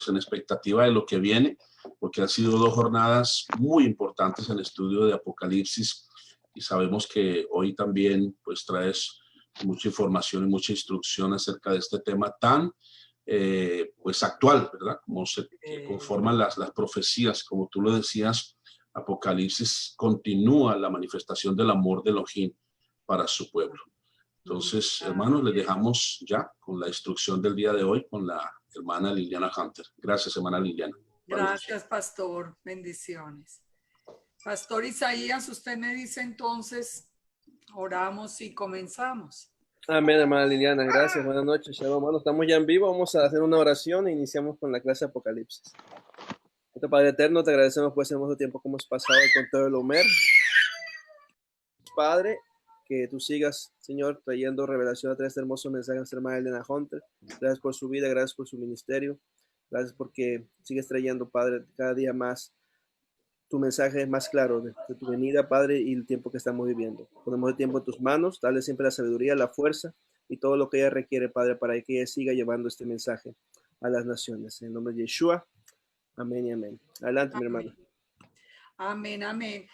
en expectativa de lo que viene, porque han sido 2 jornadas muy importantes en el estudio de Apocalipsis y sabemos que hoy también pues traes mucha información y mucha instrucción acerca de este tema tan pues actual, ¿verdad? Como se conforman las profecías, como tú lo decías, Apocalipsis continúa la manifestación del amor de Elohim para su pueblo. Entonces, hermanos, les dejamos ya con la instrucción del día de hoy con la hermana Liliana Hunter. Gracias, hermana Liliana. Gracias, pastor. Bendiciones. Pastor Isaías, usted me dice entonces, oramos y comenzamos. Amén, hermana Liliana. Gracias. Buenas noches. Shalom, hermano. Estamos ya en vivo. Vamos a hacer una oración e iniciamos con la clase de Apocalipsis. Padre eterno, te agradecemos por ese hermoso tiempo que hemos pasado con todo el Omer. Padre, que tú sigas, Señor, trayendo revelación a través de este hermoso mensaje a nuestra hermana Elena Hunter. Gracias por su vida, gracias por su ministerio. Gracias porque sigues trayendo, Padre, cada día más tu mensaje más claro de tu venida, Padre, y el tiempo que estamos viviendo. Ponemos el tiempo en tus manos, dale siempre la sabiduría, la fuerza y todo lo que ella requiere, Padre, para que ella siga llevando este mensaje a las naciones. En el nombre de Yeshua, amén y amén. Adelante, Amén. mi hermano. Amén, amén.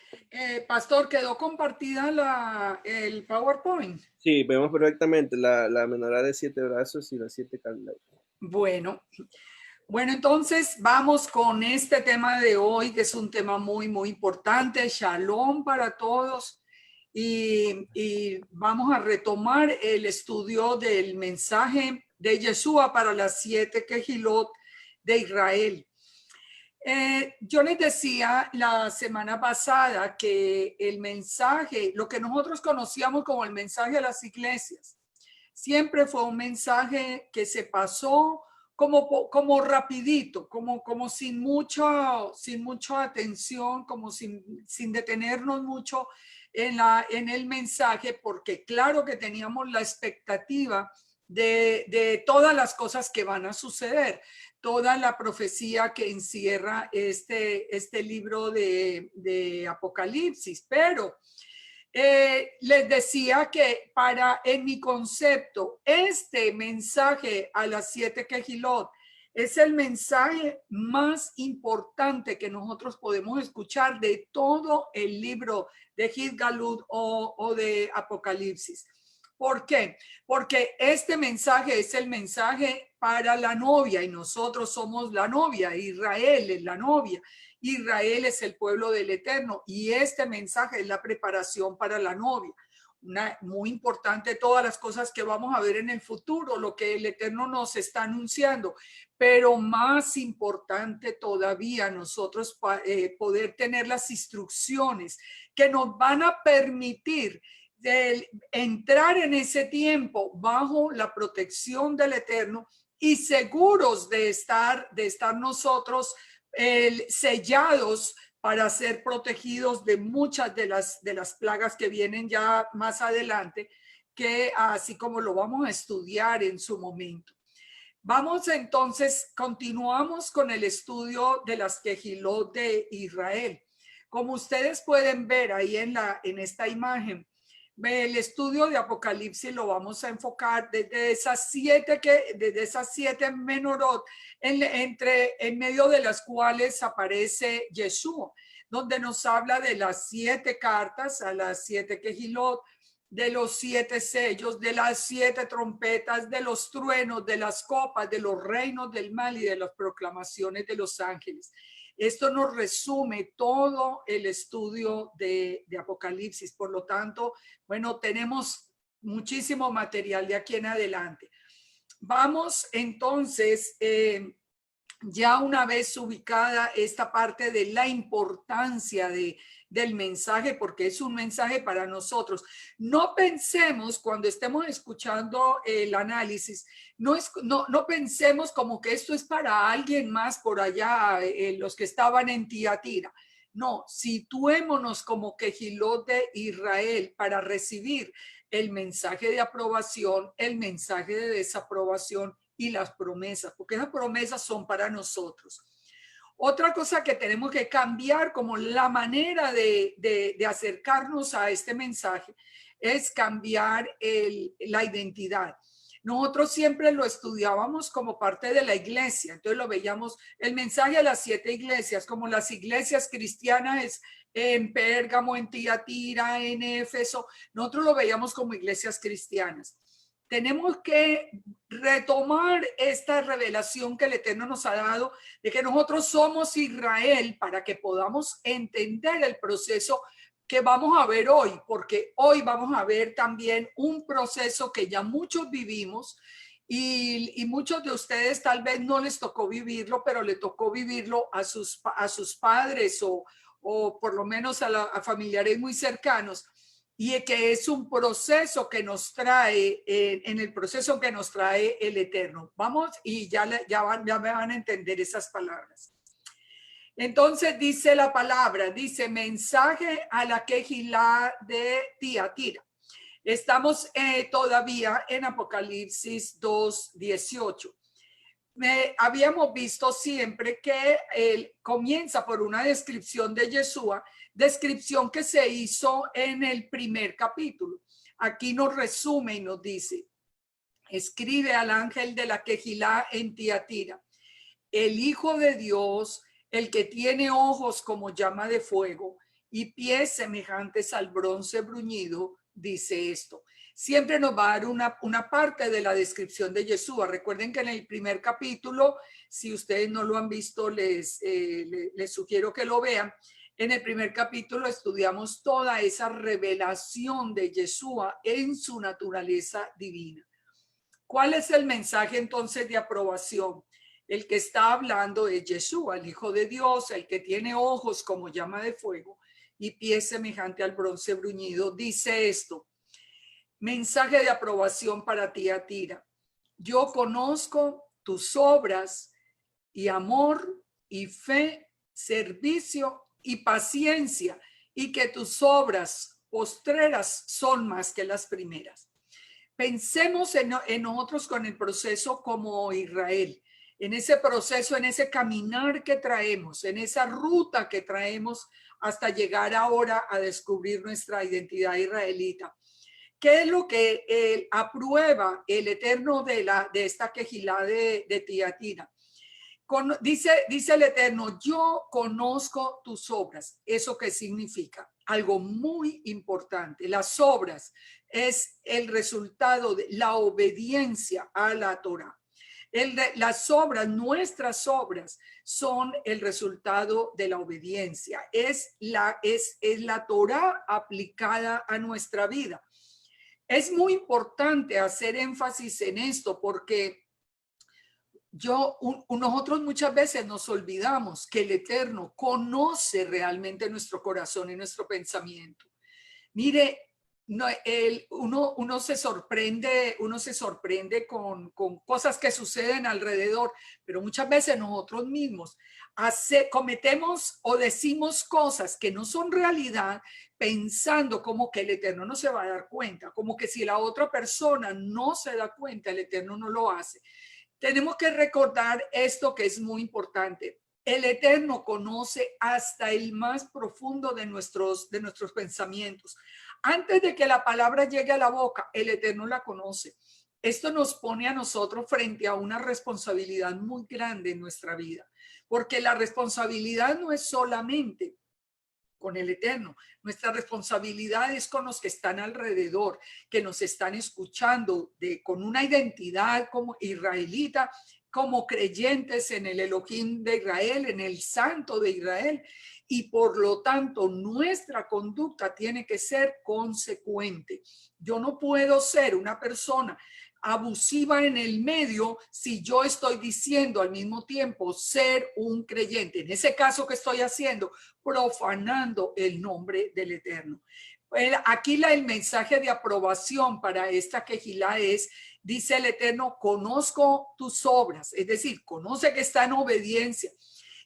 Pastor, ¿quedó compartida el PowerPoint? Sí, vemos perfectamente la menorá de 7 brazos y las 7 candelabros. Bueno, entonces vamos con este tema de hoy, que es un tema muy, muy importante. Shalom para todos. Y vamos a retomar el estudio del mensaje de Yeshua para las 7 Kehilot de Israel. Yo les decía la semana pasada que el mensaje, lo que nosotros conocíamos como el mensaje a las iglesias, siempre fue un mensaje que se pasó como rapidito, como sin mucha atención, como sin detenernos mucho en el mensaje, porque claro que teníamos la expectativa de todas las cosas que van a suceder, toda la profecía que encierra este libro de Apocalipsis, pero les decía que en mi concepto, este mensaje a las 7 Kehilot es el mensaje más importante que nosotros podemos escuchar de todo el libro de Hid-Galut o de Apocalipsis. ¿Por qué? Porque este mensaje es el mensaje para la novia y nosotros somos la novia, Israel es la novia. Israel es el pueblo del Eterno y este mensaje es la preparación para la novia. Muy importante todas las cosas que vamos a ver en el futuro, lo que el Eterno nos está anunciando, pero más importante todavía nosotros poder tener las instrucciones que nos van a permitir entrar en ese tiempo bajo la protección del Eterno y seguros de estar nosotros sellados para ser protegidos de muchas de las plagas que vienen ya más adelante, que así como lo vamos a estudiar en su momento. Vamos entonces, continuamos con el estudio de las Kehilot de Israel. Como ustedes pueden ver ahí en esta imagen, el estudio de Apocalipsis lo vamos a enfocar desde esas 7 menorot, en medio de las cuales aparece Yeshua, donde nos habla de las 7 cartas a las 7 Kehilot, de los 7 sellos, de las 7 trompetas, de los truenos, de las copas, de los reinos del mal y de las proclamaciones de los ángeles. Esto nos resume todo el estudio de Apocalipsis. Por lo tanto, bueno, tenemos muchísimo material de aquí en adelante. Vamos entonces, ya una vez ubicada esta parte de la importancia del mensaje, porque es un mensaje para nosotros. No pensemos cuando estemos escuchando el análisis, no pensemos como que esto es para alguien más por allá, los que estaban en Tiatira. No, situémonos como Kehilot de Israel para recibir el mensaje de aprobación, el mensaje de desaprobación y las promesas, porque esas promesas son para nosotros. Otra cosa que tenemos que cambiar como la manera de acercarnos a este mensaje es cambiar la identidad. nosotros siempre lo estudiábamos como parte de la iglesia. Entonces lo veíamos, el mensaje a las 7 iglesias, como las iglesias cristianas en Pérgamo, en Tiatira, en Éfeso. Nosotros lo veíamos como iglesias cristianas. Tenemos que retomar esta revelación que el Eterno nos ha dado de que nosotros somos Israel para que podamos entender el proceso que vamos a ver hoy, porque hoy vamos a ver también un proceso que ya muchos vivimos y muchos de ustedes tal vez no les tocó vivirlo, pero le tocó vivirlo a sus padres o por lo menos a familiares muy cercanos. Y que es un proceso que nos trae, en el proceso que nos trae el Eterno. Vamos y ya me van a entender esas palabras. Entonces dice la palabra, dice mensaje a la Kejilá de Tiatira. Estamos todavía en Apocalipsis 2:18. Habíamos visto siempre que comienza por una descripción de Yeshua, descripción que se hizo en el primer capítulo. Aquí nos resume y nos dice, escribe al ángel de la Kejilá en Tiatira, el Hijo de Dios, el que tiene ojos como llama de fuego y pies semejantes al bronce bruñido, dice esto. Siempre nos va a dar una parte de la descripción de Yeshua. Recuerden que en el primer capítulo, si ustedes no lo han visto, les sugiero que lo vean. En el primer capítulo estudiamos toda esa revelación de Yeshua en su naturaleza divina. ¿Cuál es el mensaje entonces de aprobación? El que está hablando es Yeshua, el Hijo de Dios, el que tiene ojos como llama de fuego y pies semejante al bronce bruñido. Dice esto. Mensaje de aprobación para Tiatira. Yo conozco tus obras y amor y fe, servicio y paciencia, y que tus obras postreras son más que las primeras. Pensemos en nosotros con el proceso como Israel, en ese proceso, en ese caminar que traemos, en esa ruta que traemos hasta llegar ahora a descubrir nuestra identidad israelita. ¿Qué es lo que aprueba el Eterno de esta Kejilá de Tiatira? Dice el Eterno, yo conozco tus obras. ¿Eso qué significa? Algo muy importante. Las obras es el resultado de la obediencia a la Torah. Las obras, nuestras obras, son el resultado de la obediencia. Es la Torah aplicada a nuestra vida. Es muy importante hacer énfasis en esto porque nosotros muchas veces nos olvidamos que el Eterno conoce realmente nuestro corazón y nuestro pensamiento. Mire, uno se sorprende con cosas que suceden alrededor, pero muchas veces nosotros mismos cometemos o decimos cosas que no son realidad, pensando como que el Eterno no se va a dar cuenta, como que si la otra persona no se da cuenta, el Eterno no lo hace. Tenemos que recordar esto que es muy importante. El Eterno conoce hasta el más profundo de nuestros pensamientos. Antes de que la palabra llegue a la boca, el Eterno la conoce. Esto nos pone a nosotros frente a una responsabilidad muy grande en nuestra vida, porque la responsabilidad no es solamente con el Eterno. Nuestra responsabilidad es con los que están alrededor, que nos están escuchando con una identidad como israelita, como creyentes en el Elohim de Israel, en el Santo de Israel. Y por lo tanto, nuestra conducta tiene que ser consecuente. Yo no puedo ser una persona abusiva en el medio si yo estoy diciendo al mismo tiempo ser un creyente. En ese caso que estoy haciendo, profanando el nombre del Eterno. Aquí el mensaje de aprobación para esta Kejilá es, dice el Eterno, conozco tus obras, es decir, conoce que está en obediencia.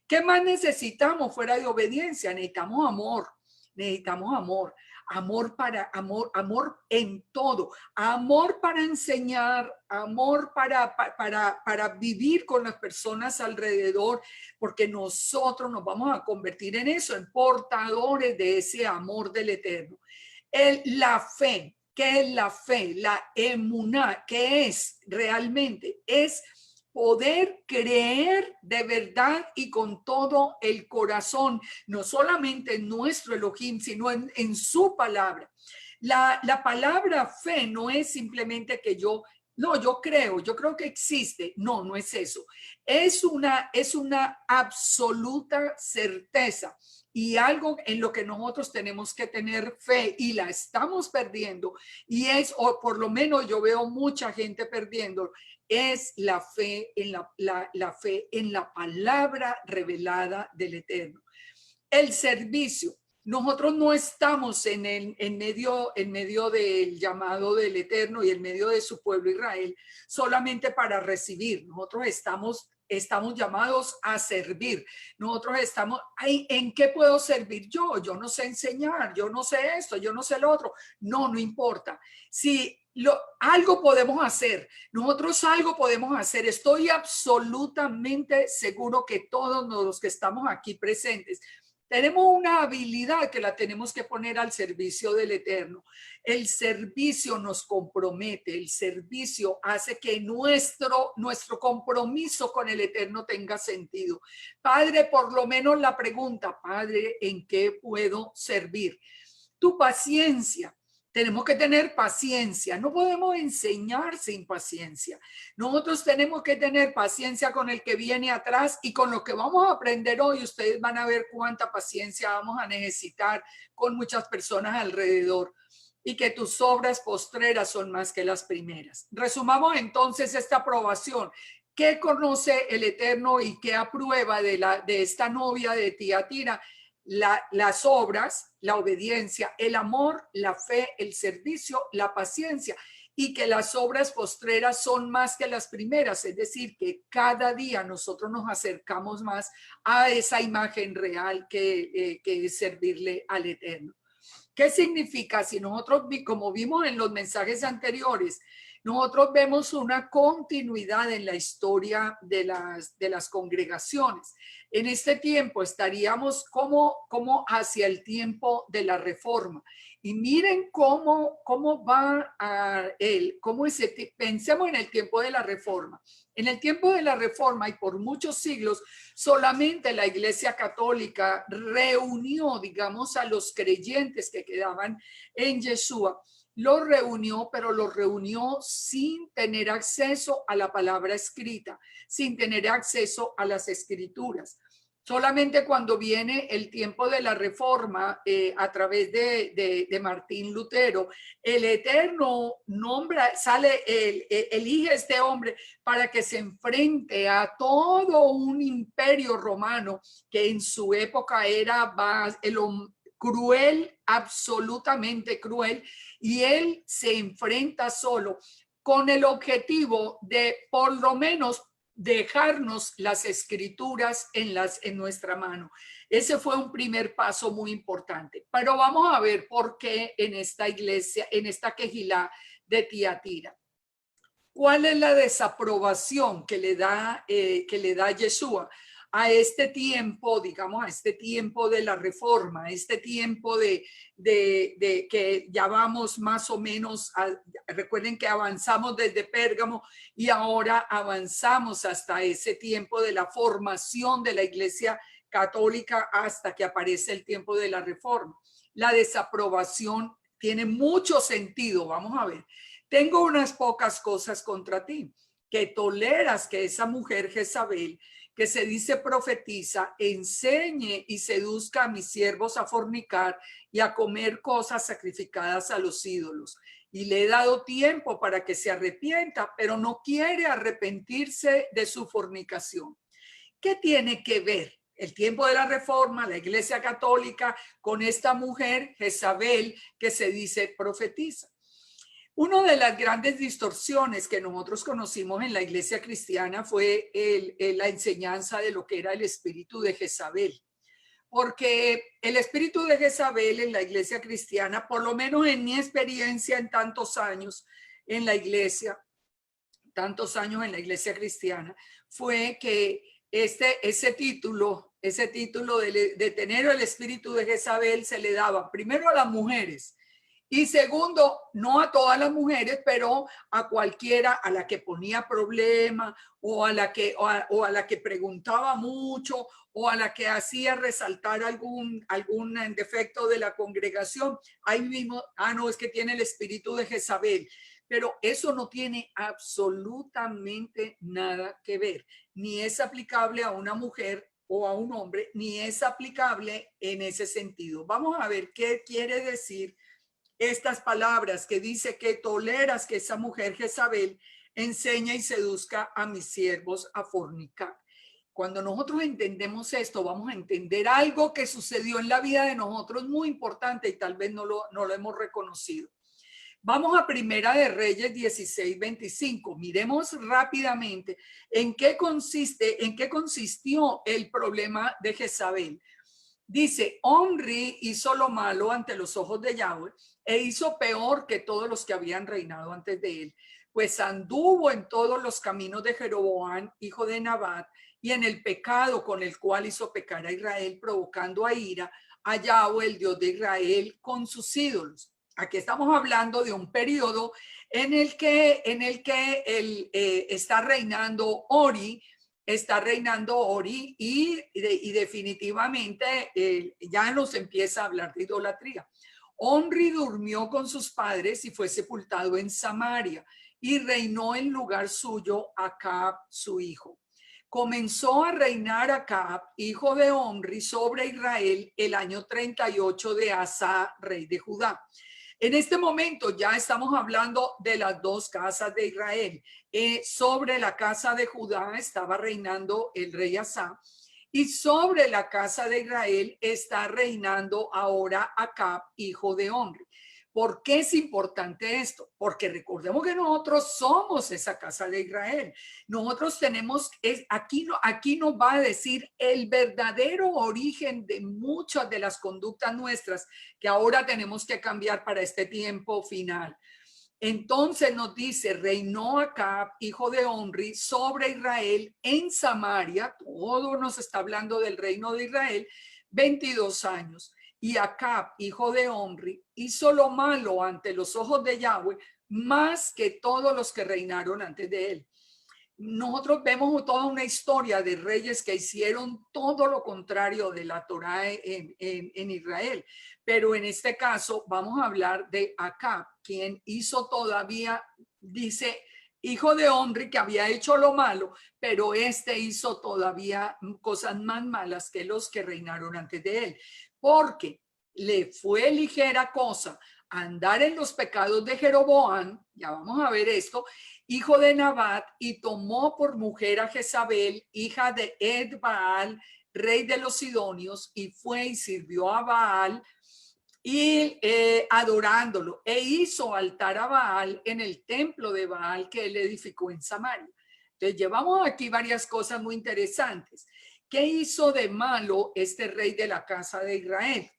¿Qué más necesitamos fuera de obediencia? Necesitamos amor, amor en todo, amor para enseñar, amor para vivir con las personas alrededor, porque nosotros nos vamos a convertir en eso, en portadores de ese amor del Eterno. La fe, ¿Qué es la fe? La emuná, ¿qué es realmente? Es poder creer de verdad y con todo el corazón, no solamente en nuestro Elohim, sino en su palabra. La palabra fe no es simplemente que yo creo que existe. No, no es eso. Es una absoluta certeza y algo en lo que nosotros tenemos que tener fe y la estamos perdiendo. Y es, o por lo menos yo veo mucha gente perdiendo, es la fe en la fe en la palabra revelada del Eterno. El servicio. Nosotros no estamos en medio del llamado del Eterno y en medio de su pueblo Israel solamente para recibir. Nosotros estamos llamados a servir. Nosotros estamos, ¿en qué puedo servir yo? Yo no sé enseñar, yo no sé esto, yo no sé lo otro. No importa. Si algo podemos hacer, nosotros algo podemos hacer. Estoy absolutamente seguro que todos los que estamos aquí presentes tenemos una habilidad que la tenemos que poner al servicio del Eterno. El servicio nos compromete, el servicio hace que nuestro compromiso con el Eterno tenga sentido. Padre, por lo menos la pregunta, Padre, ¿en qué puedo servir? Tu paciencia. Tenemos que tener paciencia. No podemos enseñar sin paciencia. Nosotros tenemos que tener paciencia con el que viene atrás y con lo que vamos a aprender hoy. Ustedes van a ver cuánta paciencia vamos a necesitar con muchas personas alrededor y que tus obras postreras son más que las primeras. Resumamos entonces esta aprobación. ¿Qué conoce el Eterno y qué aprueba de esta novia de Tiatira? Las obras, la obediencia, el amor, la fe, el servicio, la paciencia, y que las obras postreras son más que las primeras, es decir, que cada día nosotros nos acercamos más a esa imagen real que es servirle al Eterno. ¿Qué significa? Si nosotros, como vimos en los mensajes anteriores, nosotros vemos una continuidad en la historia de las congregaciones. En este tiempo estaríamos como hacia el tiempo de la reforma. Y miren cómo va a él, pensemos en el tiempo de la reforma. En el tiempo de la reforma y por muchos siglos, solamente la Iglesia Católica reunió, digamos, a los creyentes que quedaban en Yeshua. Los reunió, pero los reunió sin tener acceso a la palabra escrita, sin tener acceso a las escrituras. Solamente cuando viene el tiempo de la reforma, a través de Martín Lutero, el Eterno elige a este hombre para que se enfrente a todo un imperio romano que en su época era cruel, absolutamente cruel, y él se enfrenta solo con el objetivo de por lo menos dejarnos las escrituras en nuestra mano. Ese fue un primer paso muy importante. Pero vamos a ver por qué en esta iglesia, en esta quejilá de Tiatira. ¿Cuál es la desaprobación que le da Yeshua a este tiempo, digamos, a este tiempo de la reforma, a este tiempo de que ya vamos más o menos, recuerden que avanzamos desde Pérgamo y ahora avanzamos hasta ese tiempo de la formación de la Iglesia Católica hasta que aparece el tiempo de la reforma? La desaprobación tiene mucho sentido, vamos a ver. Tengo unas pocas cosas contra ti, que toleras que esa mujer Jezabel, que se dice profetiza, enseñe y seduzca a mis siervos a fornicar y a comer cosas sacrificadas a los ídolos. Y le he dado tiempo para que se arrepienta, pero no quiere arrepentirse de su fornicación. ¿Qué tiene que ver el tiempo de la reforma, la Iglesia Católica, con esta mujer Jezabel que se dice profetiza? Una de las grandes distorsiones que nosotros conocimos en la iglesia cristiana fue la enseñanza de lo que era el espíritu de Jezabel. Porque el espíritu de Jezabel en la iglesia cristiana, por lo menos en mi experiencia en tantos años en la iglesia cristiana, fue que ese título de tener el espíritu de Jezabel se le daba primero a las mujeres Y segundo, no a todas las mujeres, pero a cualquiera a la que ponía problema o a la que preguntaba mucho o a la que hacía resaltar algún defecto de la congregación. Ahí mismo, no, es que tiene el espíritu de Jezabel. Pero eso no tiene absolutamente nada que ver. Ni es aplicable a una mujer o a un hombre, ni es aplicable en ese sentido. Vamos a ver qué quiere decir estas palabras que dice que toleras que esa mujer Jezabel enseña y seduzca a mis siervos a fornicar. Cuando nosotros entendemos esto, vamos a entender algo que sucedió en la vida de nosotros muy importante y tal vez no lo hemos reconocido. Vamos a Primera de Reyes 16:25. Miremos rápidamente en qué consistió el problema de Jezabel. Dice, Omri hizo lo malo ante los ojos de Yahweh e hizo peor que todos los que habían reinado antes de él, pues anduvo en todos los caminos de Jeroboam, hijo de Nabat, y en el pecado con el cual hizo pecar a Israel, provocando a ira a Yahweh, el Dios de Israel, con sus ídolos. Aquí estamos hablando de un periodo en el que está reinando Ori, y definitivamente ya nos empieza a hablar de idolatría. Omri durmió con sus padres y fue sepultado en Samaria y reinó en lugar suyo Acab, su hijo. Comenzó a reinar Acab, hijo de Omri, sobre Israel el año 38 de Asa, rey de Judá. En este momento ya estamos hablando de las dos casas de Israel. Sobre la casa de Judá estaba reinando el rey Asa y sobre la casa de Israel está reinando ahora Acab, hijo de Omri. ¿Por qué es importante esto? Porque recordemos que nosotros somos esa casa de Israel. Nosotros tenemos, aquí nos va a decir el verdadero origen de muchas de las conductas nuestras que ahora tenemos que cambiar para este tiempo final. Entonces nos dice, reinó Acab, hijo de Omri, sobre Israel en Samaria, todo nos está hablando del reino de Israel, 22 años. Y Acab, hijo de Omri, hizo lo malo ante los ojos de Yahweh, más que todos los que reinaron antes de él. Nosotros vemos toda una historia de reyes que hicieron todo lo contrario de la Torá en Israel. Pero en este caso vamos a hablar de Acab, quien hizo todavía, dice, hijo de Omri, que había hecho lo malo, pero hizo todavía cosas más malas que los que reinaron antes de él. Porque le fue ligera cosa andar en los pecados de Jeroboam, ya vamos a ver esto, hijo de Nabat, y tomó por mujer a Jezabel, hija de Ed-Baal, rey de los Sidonios, y fue y sirvió a Baal y adorándolo, e hizo altar a Baal en el templo de Baal que él edificó en Samaria. Entonces llevamos aquí varias cosas muy interesantes. ¿Qué hizo de malo este rey de la casa de Israel?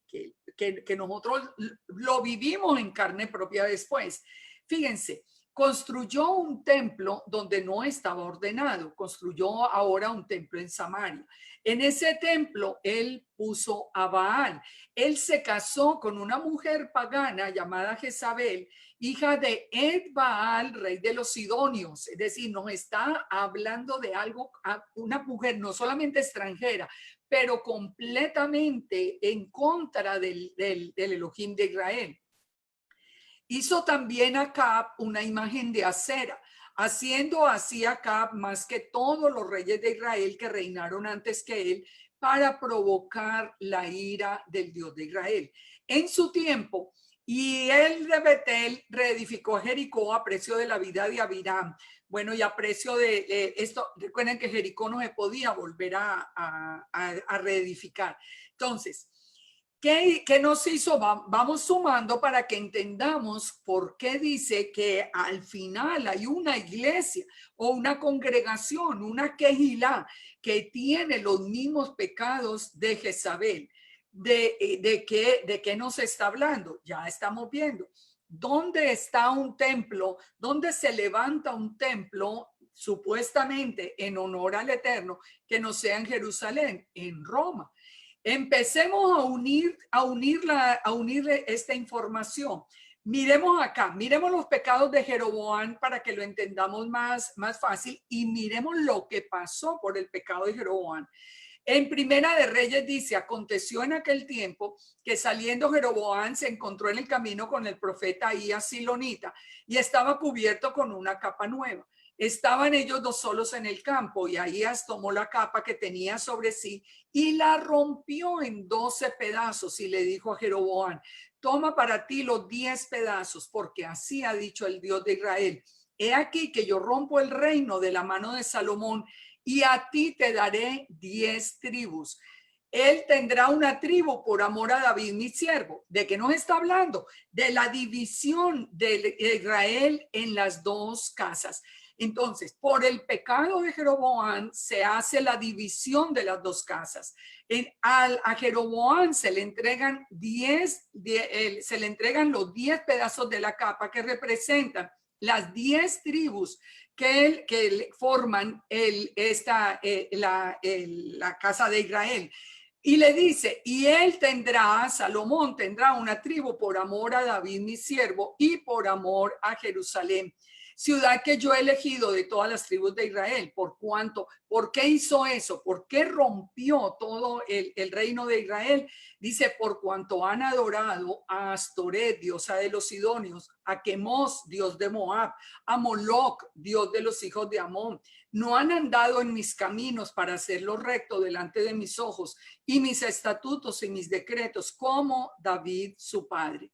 Que nosotros lo vivimos en carne propia después. Fíjense, construyó un templo donde no estaba ordenado, construyó ahora un templo en Samaria. En ese templo él puso a Baal. Él se casó con una mujer pagana llamada Jezabel, hija de Ed-Baal, rey de los Sidonios. Es decir, nos está hablando de algo, una mujer no solamente extranjera, pero completamente en contra del Elohim de Israel. Hizo también Acab una imagen de acera, haciendo así Acab más que todos los reyes de Israel que reinaron antes que él, para provocar la ira del Dios de Israel. En su tiempo, y él de Betel reedificó Jericó a precio de la vida de Abiram. Bueno, y a precio de esto, recuerden que Jericó no se podía volver a reedificar. Entonces, ¿qué nos hizo? Vamos sumando para que entendamos por qué dice que al final hay una iglesia o una congregación, una quejilá, que tiene los mismos pecados de Jezabel. ¿De qué nos está hablando? Ya estamos viendo. ¿Dónde está un templo? ¿Dónde se levanta un templo supuestamente en honor al Eterno que no sea en Jerusalén? En Roma. Empecemos a unir esta información. Miremos acá, miremos los pecados de Jeroboam para que lo entendamos más fácil y miremos lo que pasó por el pecado de Jeroboam. En Primera de Reyes dice, aconteció en aquel tiempo que saliendo Jeroboam se encontró en el camino con el profeta Ahías Silonita y estaba cubierto con una capa nueva. Estaban ellos dos solos en el campo y Ahías tomó la capa que tenía sobre sí y la rompió en 12 pedazos y le dijo a Jeroboam, toma para ti los 10 pedazos, porque así ha dicho el Dios de Israel. He aquí que yo rompo el reino de la mano de Salomón y a ti te daré 10 tribus. Él tendrá una tribu por amor a David, mi siervo. ¿De qué nos está hablando? De la división de Israel en las dos casas. Entonces, por el pecado de Jeroboam se hace la división de las dos casas. A Jeroboam se le entregan se le entregan los 10 pedazos de la capa que representan las 10 tribus que forman la casa de Israel. Y le dice, y él tendrá, Salomón tendrá una tribu por amor a David, mi siervo, y por amor a Jerusalén, ciudad que yo he elegido de todas las tribus de Israel. ¿Por qué hizo eso? ¿Por qué rompió todo el reino de Israel? Dice, por cuanto han adorado a Astoret, diosa de los sidonios, a Quemos, dios de Moab, a Moloc, dios de los hijos de Amón. No han andado en mis caminos para hacerlo recto delante de mis ojos y mis estatutos y mis decretos, como David su padre.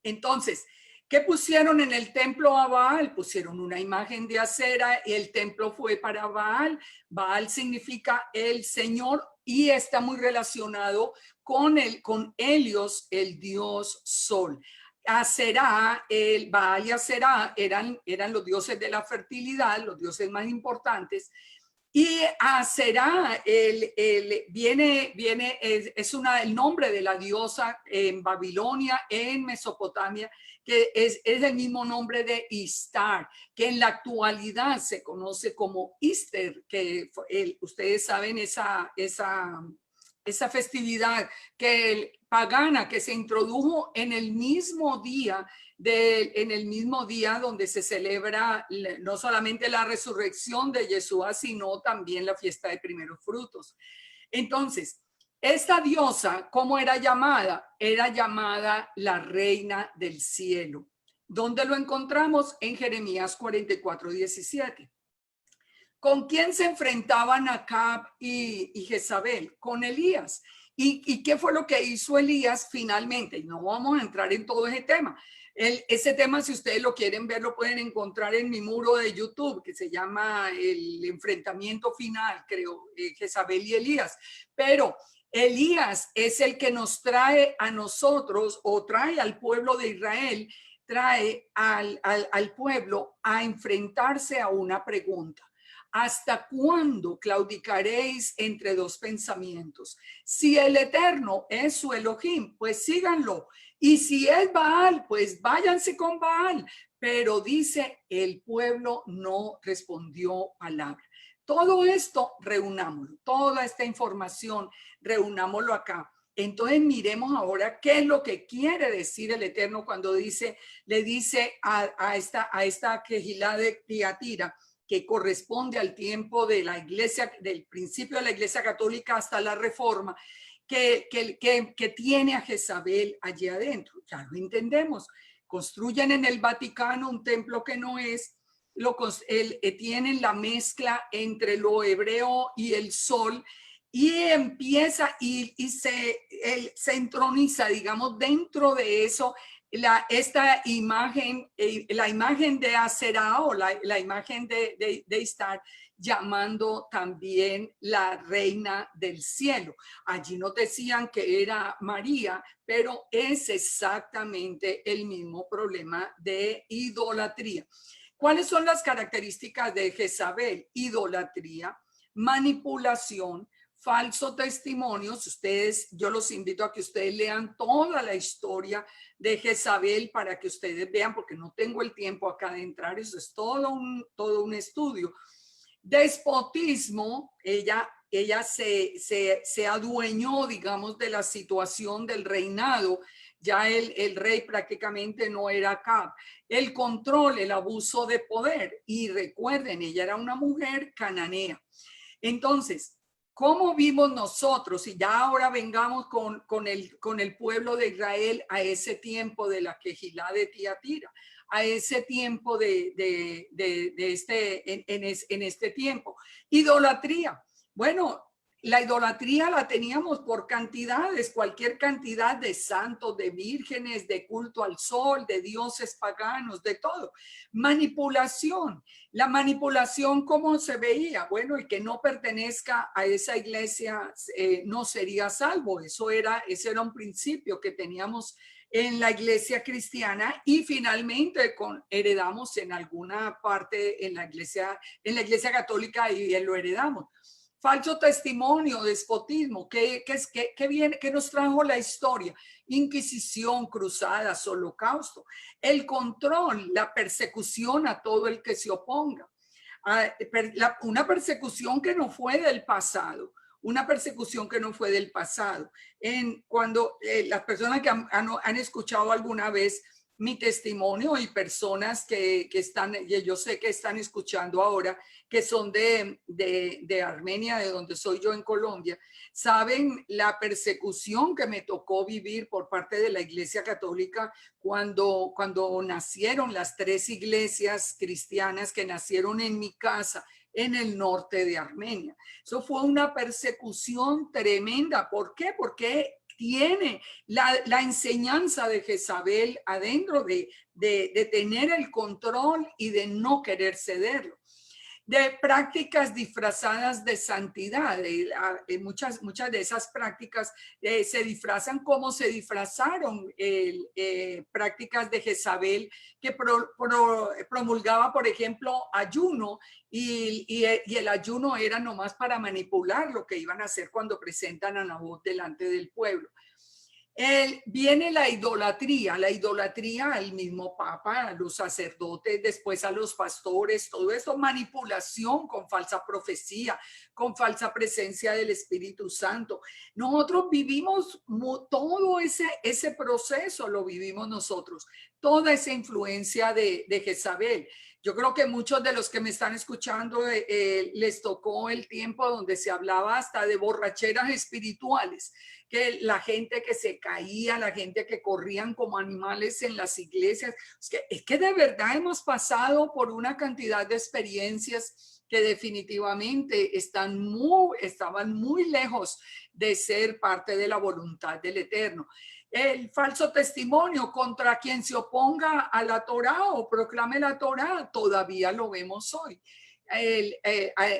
Entonces, ¿qué pusieron en el templo a Baal? Pusieron una imagen de acera y el templo fue para Baal. Baal significa el Señor y está muy relacionado con Helios, el dios sol. Aserá, el Baal y Aserá eran los dioses de la fertilidad, los dioses más importantes. Y Aserá viene el nombre de la diosa en Babilonia, en Mesopotamia, que es el mismo nombre de Istar, que en la actualidad se conoce como Easter, que ustedes saben esa festividad pagana que se introdujo en el mismo día donde se celebra no solamente la resurrección de Yeshua, sino también la fiesta de primeros frutos. Entonces, esta diosa, ¿cómo era llamada? Era llamada la reina del cielo. ¿Dónde lo encontramos? En Jeremías 44:17. ¿Con quién se enfrentaban Acab y Jezabel? Con Elías. ¿Y qué fue lo que hizo Elías finalmente? Y no vamos a entrar en todo ese tema. Ese tema, si ustedes lo quieren ver, lo pueden encontrar en mi muro de YouTube, que se llama El enfrentamiento final, creo, Jezabel y Elías. Pero Elías es el que nos trae a nosotros o trae al pueblo de Israel, trae al pueblo a enfrentarse a una pregunta. ¿Hasta cuándo claudicaréis entre dos pensamientos? Si el Eterno es su Elohim, pues síganlo. Y si es Baal, pues váyanse con Baal. Pero dice, el pueblo no respondió palabra. Todo esto, reunámoslo. Toda esta información, reunámoslo acá. Entonces miremos ahora qué es lo que quiere decir el Eterno cuando le dice a esta Kehilá de Tiatira, que corresponde al tiempo de la iglesia, del principio de la iglesia católica hasta la reforma, que tiene a Jezabel allí adentro. Ya lo entendemos. Construyen en el Vaticano un templo que no es, tienen la mezcla entre lo hebreo y el sol, y empieza y se entroniza, digamos, dentro de eso, esta imagen, la imagen de Aserá o la imagen de Istar, llamando también la reina del cielo. Allí no decían que era María, pero es exactamente el mismo problema de idolatría. ¿Cuáles son las características de Jezabel? Idolatría, manipulación, falso testimonio. Yo los invito a que ustedes lean toda la historia de Jezabel para que ustedes vean, porque no tengo el tiempo acá de entrar, eso es todo un estudio. Despotismo, ella se adueñó, digamos, de la situación del reinado ya el rey prácticamente no era Acab. El control, el abuso de poder. Y recuerden, ella era una mujer cananea. Entonces, ¿cómo vimos nosotros? Y ya ahora vengamos con el pueblo de Israel a ese tiempo de la Quejilá de Tiatira, a ese tiempo en este tiempo. Idolatría. Bueno, la idolatría la teníamos por cantidades, cualquier cantidad de santos, de vírgenes, de culto al sol, de dioses paganos, de todo. Manipulación. La manipulación, ¿cómo se veía? Bueno, el que no pertenezca a esa iglesia no sería salvo. Ese era un principio que teníamos en la iglesia cristiana y finalmente heredamos en alguna parte en la iglesia católica y lo heredamos. Falso testimonio, despotismo, ¿qué nos trajo la historia? Inquisición, cruzadas, holocausto, el control, la persecución a todo el que se oponga, una persecución que no fue del pasado, Cuando las personas que han escuchado alguna vez mi testimonio y personas que yo sé que están escuchando ahora, que son de Armenia, de donde soy yo en Colombia, saben la persecución que me tocó vivir por parte de la Iglesia Católica cuando nacieron las 3 iglesias cristianas que nacieron en mi casa en el norte de Armenia. Eso fue una persecución tremenda. ¿Por qué? Porque tiene la enseñanza de Jezabel adentro de tener el control y de no querer cederlo. De prácticas disfrazadas de santidad. Muchas de esas prácticas se disfrazan como se disfrazaron prácticas de Jezabel que promulgaba, por ejemplo, ayuno y el ayuno era nomás para manipular lo que iban a hacer cuando presentan a Nabot delante del pueblo. Viene la idolatría al mismo papa, a los sacerdotes, después a los pastores, todo esto, manipulación con falsa profecía, con falsa presencia del Espíritu Santo. Nosotros vivimos todo ese proceso, lo vivimos nosotros, toda esa influencia de Jezabel. Yo creo que muchos de los que me están escuchando les tocó el tiempo donde se hablaba hasta de borracheras espirituales, que la gente que se caía, la gente que corrían como animales en las iglesias. Es que de verdad hemos pasado por una cantidad de experiencias que definitivamente estaban muy lejos de ser parte de la voluntad del Eterno. El falso testimonio contra quien se oponga a la Torá o proclame la Torá, todavía lo vemos hoy.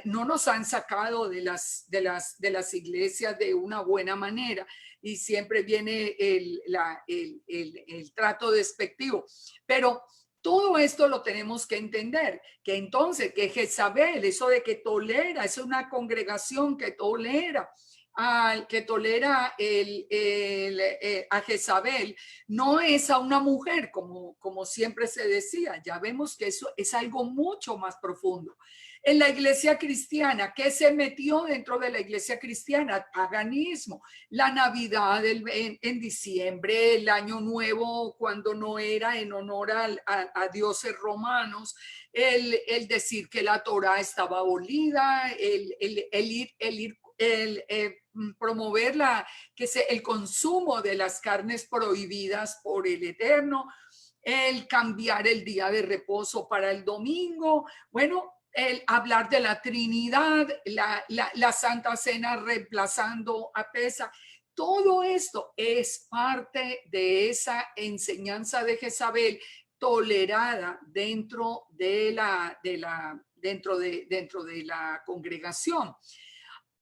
No nos han sacado de las iglesias de una buena manera y siempre viene el trato despectivo. Pero todo esto lo tenemos que entender, que entonces que Jezabel, eso de que tolera, es una congregación que tolera a Jezabel, no es a una mujer como siempre se decía. Ya vemos que eso es algo mucho más profundo. En la iglesia cristiana, ¿qué se metió dentro de la iglesia cristiana? Paganismo, la Navidad en diciembre, el Año Nuevo cuando no era en honor a dioses romanos, el decir que la Torá estaba abolida, promover el consumo de las carnes prohibidas por el Eterno, el cambiar el día de reposo para el domingo, bueno, el hablar de la Trinidad, la Santa Cena reemplazando a Pesaj. Todo esto es parte de esa enseñanza de Jezabel tolerada dentro de la congregación.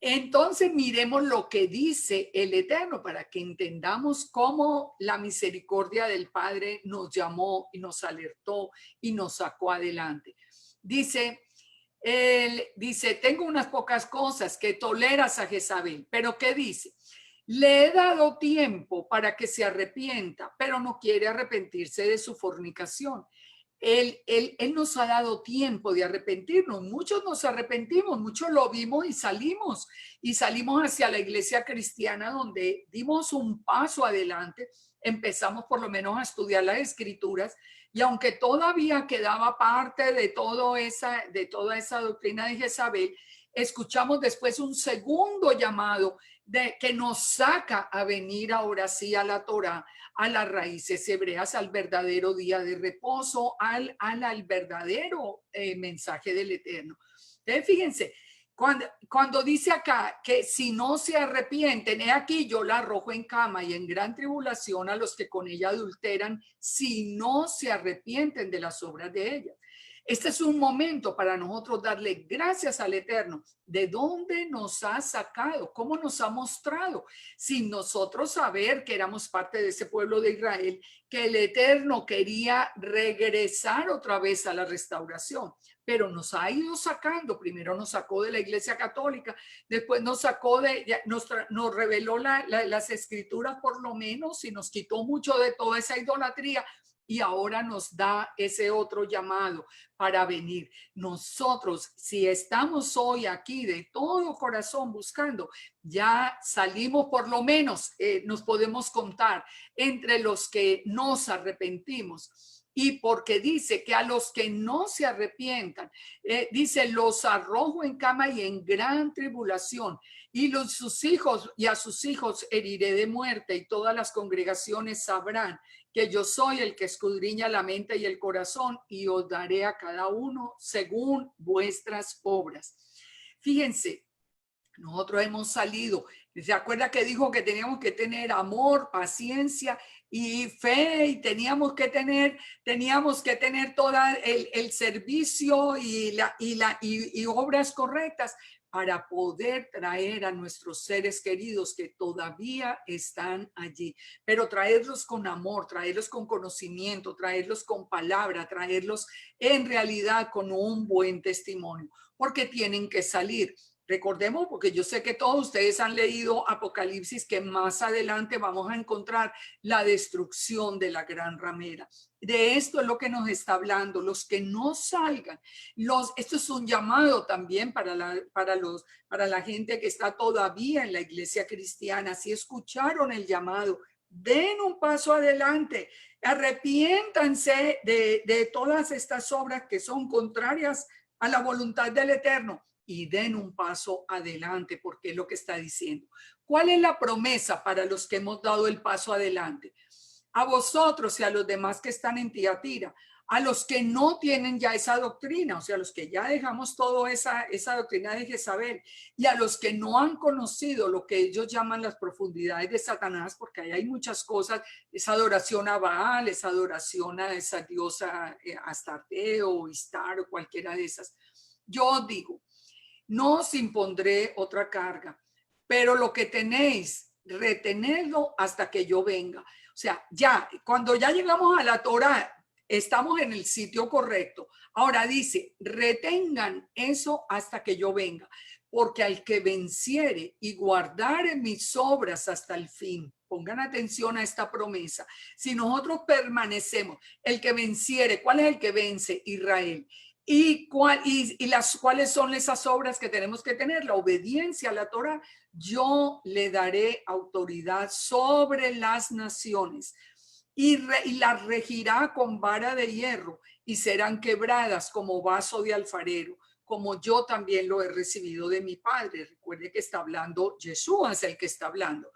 Entonces miremos lo que dice el Eterno para que entendamos cómo la misericordia del Padre nos llamó y nos alertó y nos sacó adelante. Dice, tengo unas pocas cosas que toleras a Jezabel, pero ¿qué dice? Le he dado tiempo para que se arrepienta, pero no quiere arrepentirse de su fornicación. Él nos ha dado tiempo de arrepentirnos. Muchos nos arrepentimos, muchos lo vimos y salimos hacia la iglesia cristiana donde dimos un paso adelante. Empezamos por lo menos a estudiar las escrituras y aunque todavía quedaba parte de toda esa doctrina de Jezabel, escuchamos después un segundo llamado que nos saca a venir ahora sí a la Torá, a las raíces hebreas, al verdadero día de reposo, al verdadero mensaje del Eterno. Entonces, fíjense, cuando dice acá que si no se arrepienten, he aquí yo la arrojo en cama y en gran tribulación a los que con ella adulteran, si no se arrepienten de las obras de ella. Este es un momento para nosotros darle gracias al Eterno. ¿De dónde nos ha sacado? ¿Cómo nos ha mostrado? Sin nosotros saber que éramos parte de ese pueblo de Israel, que el Eterno quería regresar otra vez a la restauración. Pero nos ha ido sacando. Primero nos sacó de la Iglesia Católica, después nos sacó nos reveló las escrituras por lo menos y nos quitó mucho de toda esa idolatría. Y ahora nos da ese otro llamado para venir. Nosotros, si estamos hoy aquí de todo corazón buscando, ya salimos por lo menos, nos podemos contar entre los que nos arrepentimos. Y porque dice que a los que no se arrepientan, dice, los arrojo en cama y en gran tribulación. Y a sus hijos heriré de muerte y todas las congregaciones sabrán que yo soy el que escudriña la mente y el corazón y os daré a cada uno según vuestras obras. Fíjense, nosotros hemos salido, ¿se acuerda que dijo que teníamos que tener amor, paciencia y fe y teníamos que tener todo el servicio y obras correctas para poder traer a nuestros seres queridos que todavía están allí, pero traerlos con amor, traerlos con conocimiento, traerlos con palabra, traerlos en realidad con un buen testimonio, porque tienen que salir. Recordemos, porque yo sé que todos ustedes han leído Apocalipsis, que más adelante vamos a encontrar la destrucción de la gran ramera. De esto es lo que nos está hablando, los que no salgan. Esto es un llamado también para la gente que está todavía en la iglesia cristiana. Si escucharon el llamado, den un paso adelante, arrepiéntanse de todas estas obras que son contrarias a la voluntad del Eterno y den un paso adelante, porque es lo que está diciendo. ¿Cuál es la promesa para los que hemos dado el paso adelante? A vosotros y a los demás que están en Tiatira, a los que no tienen ya esa doctrina, o sea, a los que ya dejamos toda esa doctrina de Jezabel, y a los que no han conocido lo que ellos llaman las profundidades de Satanás, porque ahí hay muchas cosas, esa adoración a Baal, esa adoración a esa diosa Astarte o Istar o cualquiera de esas. Yo digo, no os impondré otra carga, pero lo que tenéis, retenedlo hasta que yo venga. O sea, cuando ya llegamos a la Torá, estamos en el sitio correcto. Ahora dice, retengan eso hasta que yo venga, porque al que venciere y guardare mis obras hasta el fin, pongan atención a esta promesa. Si nosotros permanecemos, el que venciere, ¿cuál es el que vence? Israel. ¿Cuáles son esas obras que tenemos que tener? La obediencia a la Torá. Yo le daré autoridad sobre las naciones y las regirá con vara de hierro y serán quebradas como vaso de alfarero, como yo también lo he recibido de mi Padre. Recuerde que está hablando, Yeshua es el que está hablando.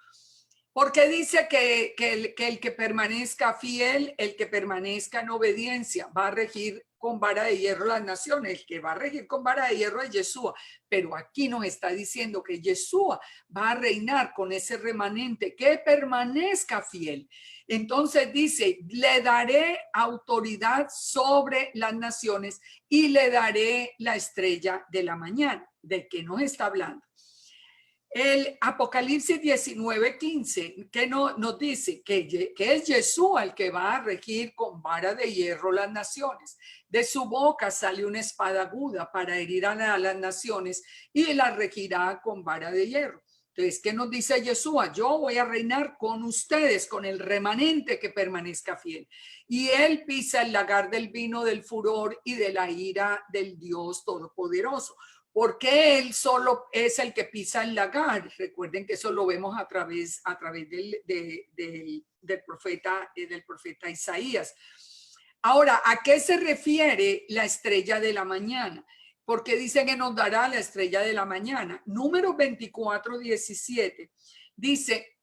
Porque dice que el que permanezca fiel, el que permanezca en obediencia, va a regir con vara de hierro las naciones. El que va a regir con vara de hierro es Yeshua. Pero aquí nos está diciendo que Yeshua va a reinar con ese remanente que permanezca fiel. Entonces dice, le daré autoridad sobre las naciones y le daré la estrella de la mañana. ¿De qué nos está hablando? El Apocalipsis 19:15, que nos dice que es Yeshua el que va a regir con vara de hierro las naciones. De su boca sale una espada aguda para herir a las naciones y la regirá con vara de hierro. Entonces, ¿qué nos dice Yeshua? Yo voy a reinar con ustedes, con el remanente que permanezca fiel. Y él pisa el lagar del vino del furor y de la ira del Dios Todopoderoso. Porque él solo es el que pisa el lagar. Recuerden que eso lo vemos a través del profeta Isaías. Ahora, ¿a qué se refiere la estrella de la mañana? Porque dice que nos dará la estrella de la mañana. Número 24:17 dice,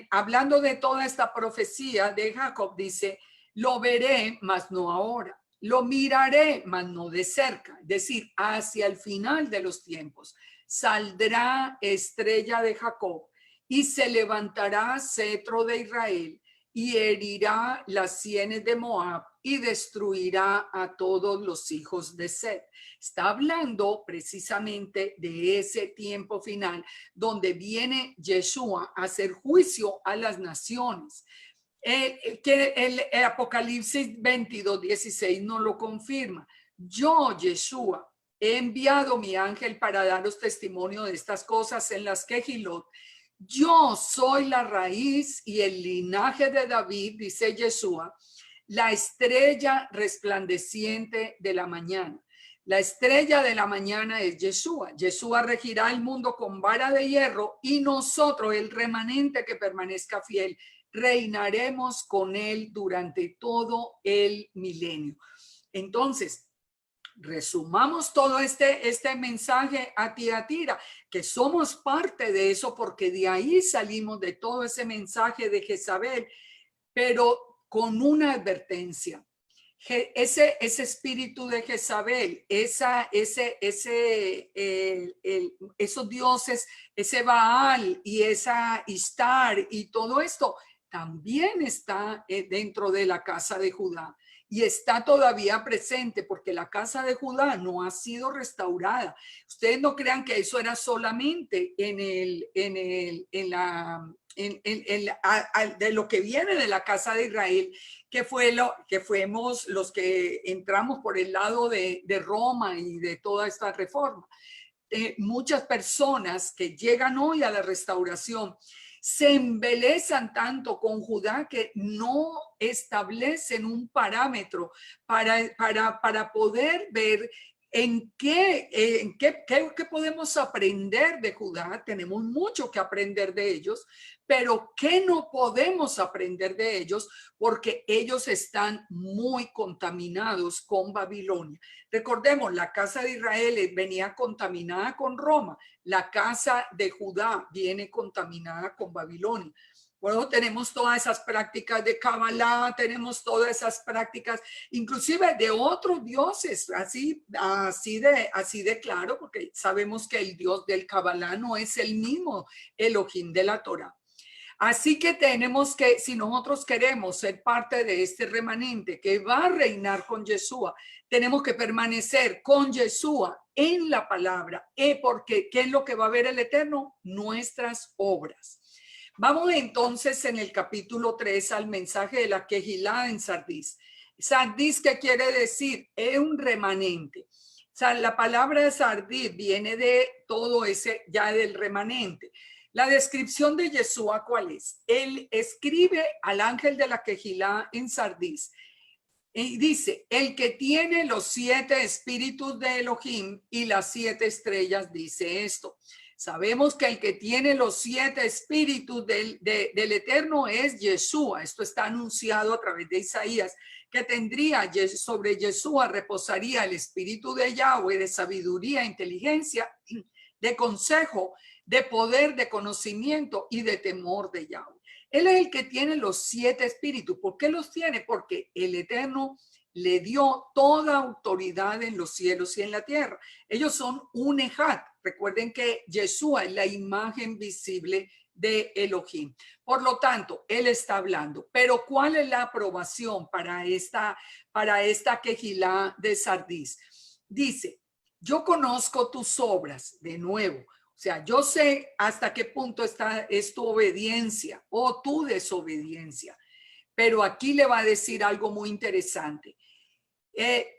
hablando de toda esta profecía de Jacob, dice, lo veré, mas no ahora. Lo miraré, mas no de cerca. Es decir, hacia el final de los tiempos saldrá estrella de Jacob y se levantará cetro de Israel y herirá las sienes de Moab y destruirá a todos los hijos de Set. Está hablando precisamente de ese tiempo final donde viene Yeshua a hacer juicio a las naciones. El Apocalipsis 22:16 nos lo confirma. Yo, Yeshua, he enviado mi ángel para daros testimonio de estas cosas en las que Gilot. Yo soy la raíz y el linaje de David, dice Yeshua, la estrella resplandeciente de la mañana. La estrella de la mañana es Yeshua. Yeshua regirá el mundo con vara de hierro y nosotros, el remanente que permanezca fiel, reinaremos con él durante todo el milenio. Entonces, resumamos todo este mensaje a Tiatira, que somos parte de eso porque de ahí salimos de todo ese mensaje de Jezabel, pero con una advertencia. Ese espíritu de Jezabel, esos dioses, ese Baal y esa Istar y todo esto también está dentro de la casa de Judá y está todavía presente porque la casa de Judá no ha sido restaurada. Ustedes no crean que eso era solamente de lo que viene de la casa de Israel, que fuimos los que entramos por el lado de Roma y de toda esta reforma. Muchas personas que llegan hoy a la restauración se embelezan tanto con Judá que no establecen un parámetro para poder ver en qué podemos aprender de Judá. Tenemos mucho que aprender de ellos, pero ¿qué no podemos aprender de ellos? Porque ellos están muy contaminados con Babilonia. Recordemos, la casa de Israel venía contaminada con Roma, la casa de Judá viene contaminada con Babilonia. Bueno, tenemos todas esas prácticas de Kabbalah, tenemos todas esas prácticas, inclusive de otros dioses, así de claro, porque sabemos que el Dios del Kabbalah no es el mismo Elohim de la Torah. Así que tenemos que, si nosotros queremos ser parte de este remanente que va a reinar con Yeshua, tenemos que permanecer con Yeshua en la palabra, porque ¿qué es lo que va a ver el Eterno? Nuestras obras. Vamos entonces en el capítulo 3 al mensaje de la Kehilá en Sardis. Sardis, ¿qué quiere decir? Es un remanente. O sea, la palabra de Sardis viene de todo ese, ya del remanente. La descripción de Yeshua, ¿cuál es? Él escribe al ángel de la Kehilá en Sardis y dice, el que tiene los 7 espíritus de Elohim y las 7 estrellas dice esto. Sabemos que el que tiene los 7 espíritus del Eterno es Yeshua. Esto está anunciado a través de Isaías, que tendría sobre Yeshua reposaría el espíritu de Yahweh, de sabiduría, inteligencia, de consejo, de poder, de conocimiento y de temor de Yahweh. Él es el que tiene los 7 espíritus. ¿Por qué los tiene? Porque el Eterno le dio toda autoridad en los cielos y en la tierra. Ellos son un ejad. Recuerden que Yeshua es la imagen visible de Elohim. Por lo tanto, él está hablando. Pero ¿cuál es la aprobación para esta Kehilá de Sardis? Dice, yo conozco tus obras, de nuevo. O sea, yo sé hasta qué punto es tu obediencia o tu desobediencia. Pero aquí le va a decir algo muy interesante.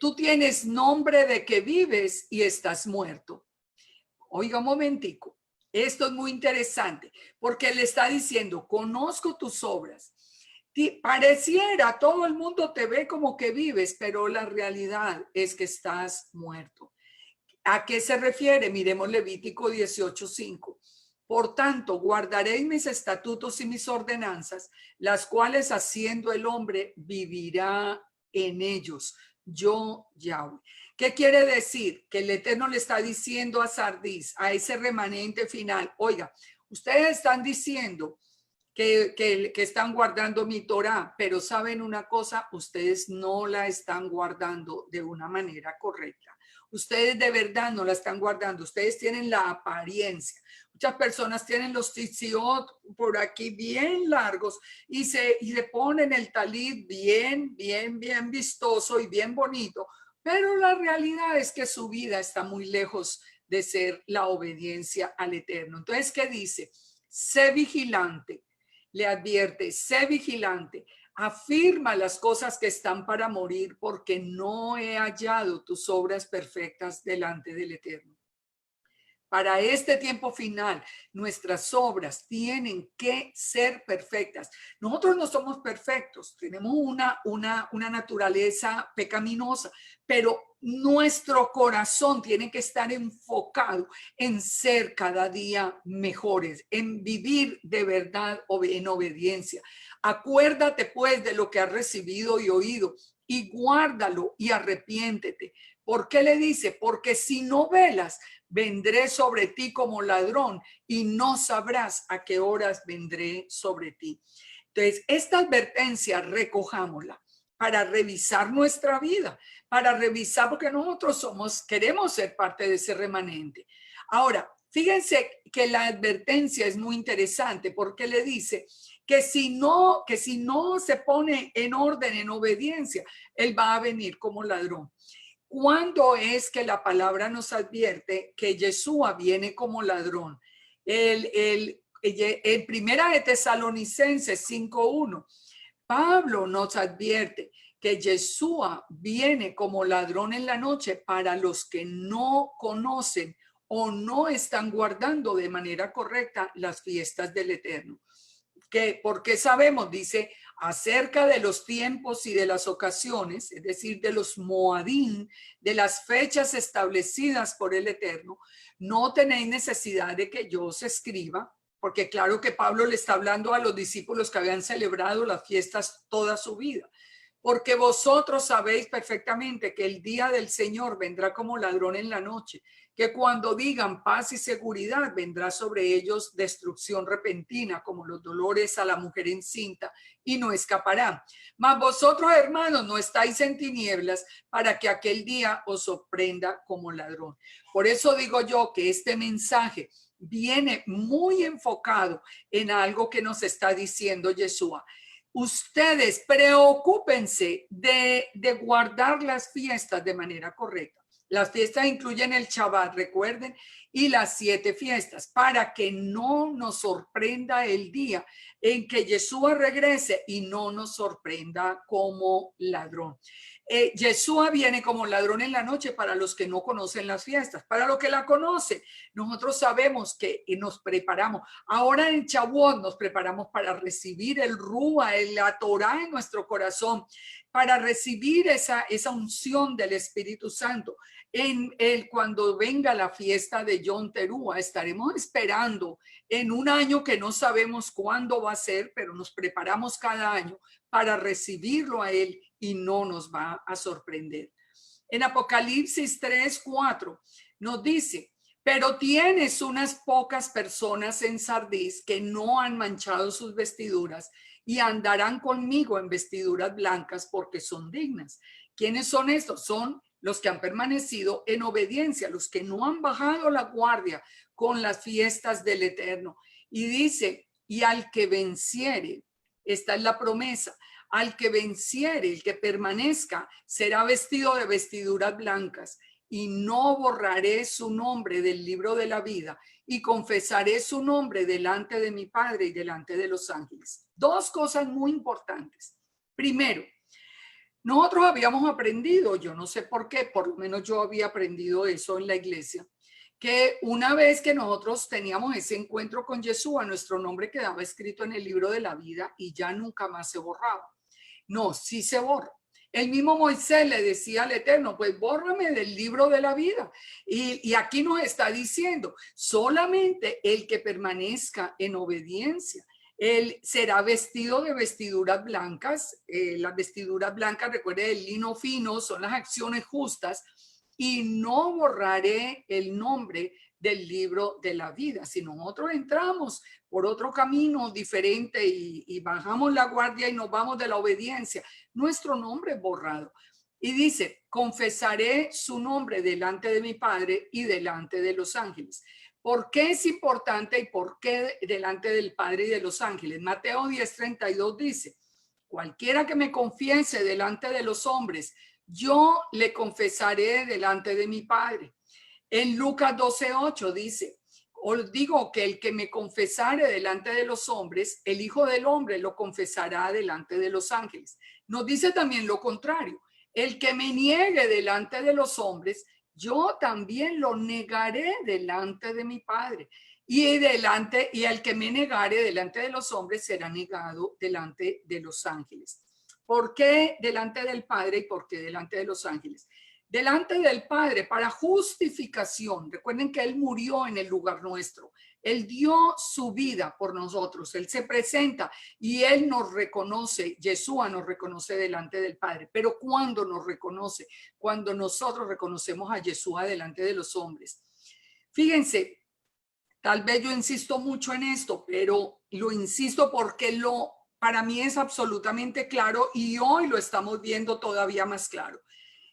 Tú tienes nombre de que vives y estás muerto. Oiga un momentico. Esto es muy interesante porque le está diciendo, conozco tus obras. Pareciera, todo el mundo te ve como que vives, pero la realidad es que estás muerto. ¿A qué se refiere? Miremos Levítico 18:5. Por tanto, guardaréis mis estatutos y mis ordenanzas, las cuales haciendo el hombre vivirá en ellos. Yo, Yahweh. ¿Qué quiere decir? Que el Eterno le está diciendo a Sardis, a ese remanente final, oiga, ustedes están diciendo que están guardando mi Torah, pero saben una cosa, ustedes no la están guardando de una manera correcta. Ustedes de verdad no la están guardando, ustedes tienen la apariencia. Muchas personas tienen los tzitzit por aquí bien largos y se ponen el talit bien vistoso y bien bonito, pero la realidad es que su vida está muy lejos de ser la obediencia al Eterno. Entonces, ¿qué dice? Sé vigilante. Le advierte, sé vigilante, afirma las cosas que están para morir, porque no he hallado tus obras perfectas delante del Eterno. Para este tiempo final, nuestras obras tienen que ser perfectas. Nosotros no somos perfectos, tenemos una naturaleza pecaminosa, pero nuestro corazón tiene que estar enfocado en ser cada día mejores, en vivir de verdad en obediencia. Acuérdate pues de lo que has recibido y oído y guárdalo y arrepiéntete. ¿Por qué le dice? Porque si no velas, vendré sobre ti como ladrón y no sabrás a qué horas vendré sobre ti. Entonces, esta advertencia recojámosla para revisar nuestra vida, para revisar, porque nosotros queremos ser parte de ese remanente. Ahora, fíjense que la advertencia es muy interesante porque le dice que si no se pone en orden, en obediencia, él va a venir como ladrón. ¿Cuándo es que la palabra nos advierte que Yeshua viene como ladrón? En Primera de Tesalonicenses 5:1, Pablo nos advierte que Yeshua viene como ladrón en la noche para los que no conocen o no están guardando de manera correcta las fiestas del Eterno. Porque sabemos, dice, acerca de los tiempos y de las ocasiones, es decir, de los moadín, de las fechas establecidas por el Eterno, no tenéis necesidad de que yo os escriba, porque claro que Pablo le está hablando a los discípulos que habían celebrado las fiestas toda su vida. Porque vosotros sabéis perfectamente que el día del Señor vendrá como ladrón en la noche, que cuando digan paz y seguridad vendrá sobre ellos destrucción repentina, como los dolores a la mujer encinta, y no escaparán. Mas vosotros, hermanos, no estáis en tinieblas para que aquel día os sorprenda como ladrón. Por eso digo yo que este mensaje viene muy enfocado en algo que nos está diciendo Yeshua. Ustedes preocúpense de guardar las fiestas de manera correcta. Las fiestas incluyen el Shabbat, recuerden, y las 7 fiestas, para que no nos sorprenda el día en que Yeshua regrese y no nos sorprenda como ladrón. Yeshua viene como ladrón en la noche para los que no conocen las fiestas. Para los que la conocen, nosotros sabemos que nos preparamos. Ahora en Shavuot nos preparamos para recibir el Rúa, la Torah en nuestro corazón, para recibir esa unción del Espíritu Santo. Cuando venga la fiesta de Yom Teruah, estaremos esperando en un año que no sabemos cuándo va a ser, pero nos preparamos cada año para recibirlo a él y no nos va a sorprender. En Apocalipsis 3:4 nos dice, pero tienes unas pocas personas en Sardis que no han manchado sus vestiduras y andarán conmigo en vestiduras blancas porque son dignas. ¿Quiénes son estos? Son los que han permanecido en obediencia, los que no han bajado la guardia con las fiestas del Eterno. Y dice, y al que venciere, esta es la promesa, al que venciere, el que permanezca, será vestido de vestiduras blancas, y no borraré su nombre del libro de la vida, y confesaré su nombre delante de mi Padre y delante de los ángeles. 2 cosas muy importantes. Primero, nosotros habíamos aprendido, yo no sé por qué, por lo menos yo había aprendido eso en la iglesia, que una vez que nosotros teníamos ese encuentro con Yeshua, nuestro nombre quedaba escrito en el libro de la vida y ya nunca más se borraba. No, sí se borra. El mismo Moisés le decía al Eterno, pues bórrame del libro de la vida. Y aquí nos está diciendo, solamente el que permanezca en obediencia, él será vestido de vestiduras blancas. Las vestiduras blancas, recuerde, el lino fino, son las acciones justas. Y no borraré el nombre del libro de la vida. Si nosotros entramos por otro camino diferente y bajamos la guardia y nos vamos de la obediencia, nuestro nombre es borrado. Y dice, confesaré su nombre delante de mi Padre y delante de los ángeles. ¿Por qué es importante y por qué delante del Padre y de los ángeles? Mateo 10:32 dice, cualquiera que me confiese delante de los hombres, yo le confesaré delante de mi Padre. En Lucas 12:8 dice, os digo que el que me confesare delante de los hombres, el Hijo del Hombre lo confesará delante de los ángeles. Nos dice también lo contrario, el que me niegue delante de los hombres, yo también lo negaré delante de mi Padre. Y el que me negare delante de los hombres será negado delante de los ángeles. ¿Por qué delante del Padre y por qué delante de los ángeles? Delante del Padre para justificación. Recuerden que Él murió en el lugar nuestro. Él dio su vida por nosotros. Él se presenta y Él nos reconoce. Yeshua nos reconoce delante del Padre. Pero ¿cuándo nos reconoce? Cuando nosotros reconocemos a Yeshua delante de los hombres. Fíjense, tal vez yo insisto mucho en esto, pero lo insisto porque para mí es absolutamente claro y hoy lo estamos viendo todavía más claro.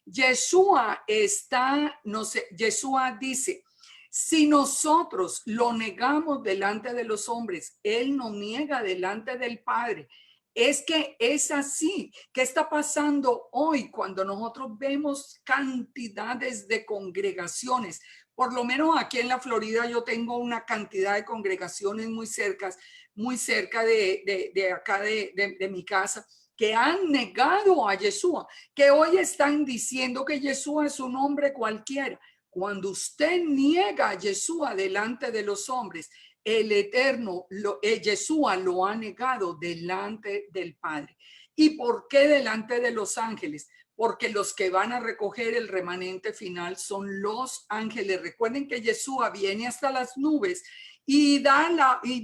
Yeshua Yeshua dice, si nosotros lo negamos delante de los hombres, Él nos niega delante del Padre. Es que es así. ¿Qué está pasando hoy cuando nosotros vemos cantidades de congregaciones? Por lo menos aquí en la Florida yo tengo una cantidad de congregaciones muy cerca de acá de mi casa, que han negado a Yeshua, que hoy están diciendo que Yeshua es un hombre cualquiera. Cuando usted niega a Yeshua delante de los hombres, el Eterno, Yeshua lo ha negado delante del Padre. ¿Y por qué delante de los ángeles? Porque los que van a recoger el remanente final son los ángeles. Recuerden que Yeshua viene hasta las nubes y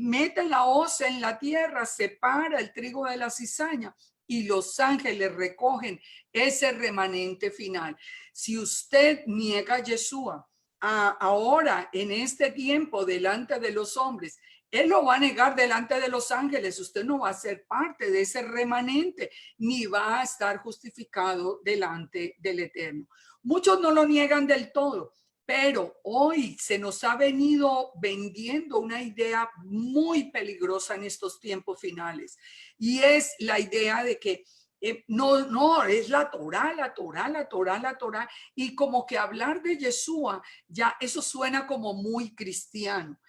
mete la hoz en la tierra, separa el trigo de la cizaña y los ángeles recogen ese remanente final. Si usted niega a Yeshua ahora en este tiempo delante de los hombres, Él lo va a negar delante de los ángeles. Usted no va a ser parte de ese remanente, ni va a estar justificado delante del Eterno. Muchos no lo niegan del todo, pero hoy se nos ha venido vendiendo una idea muy peligrosa en estos tiempos finales. Y es la idea de que no, es la Torá. Y como que hablar de Yeshua, ya eso suena como muy cristiano.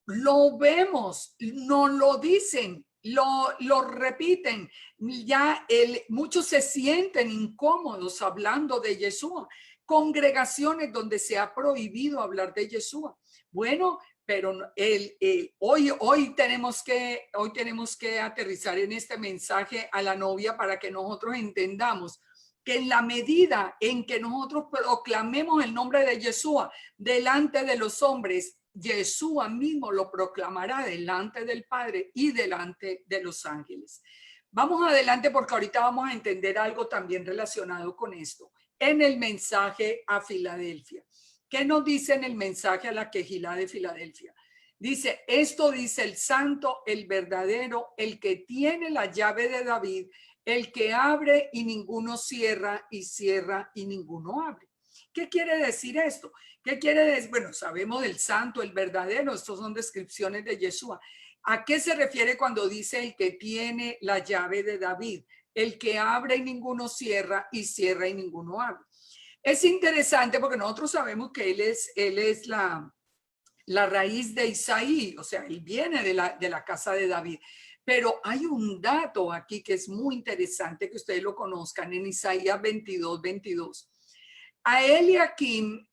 Lo vemos, no lo dicen, lo repiten. Ya muchos se sienten incómodos hablando de Yeshua. Congregaciones donde se ha prohibido hablar de Yeshua. Bueno, pero hoy tenemos que aterrizar en este mensaje a la novia para que nosotros entendamos que en la medida en que nosotros proclamemos el nombre de Yeshua delante de los hombres, Yeshua mismo lo proclamará delante del Padre y delante de los ángeles. Vamos adelante porque ahorita vamos a entender algo también relacionado con esto. En el mensaje a Filadelfia. ¿Qué nos dice en el mensaje a la Quejilá de Filadelfia? Dice, esto dice el santo, el verdadero, el que tiene la llave de David, el que abre y ninguno cierra y cierra y ninguno abre. ¿Qué quiere decir esto? ¿Qué quiere decir? Bueno, sabemos del santo, el verdadero, estos son descripciones de Yeshua. ¿A qué se refiere cuando dice el que tiene la llave de David? El que abre y ninguno cierra y cierra y ninguno abre. Es interesante porque nosotros sabemos que él es la raíz de Isaí, o sea, él viene de la casa de David. Pero hay un dato aquí que es muy interesante que ustedes lo conozcan en Isaías 22:22. A Eliakim,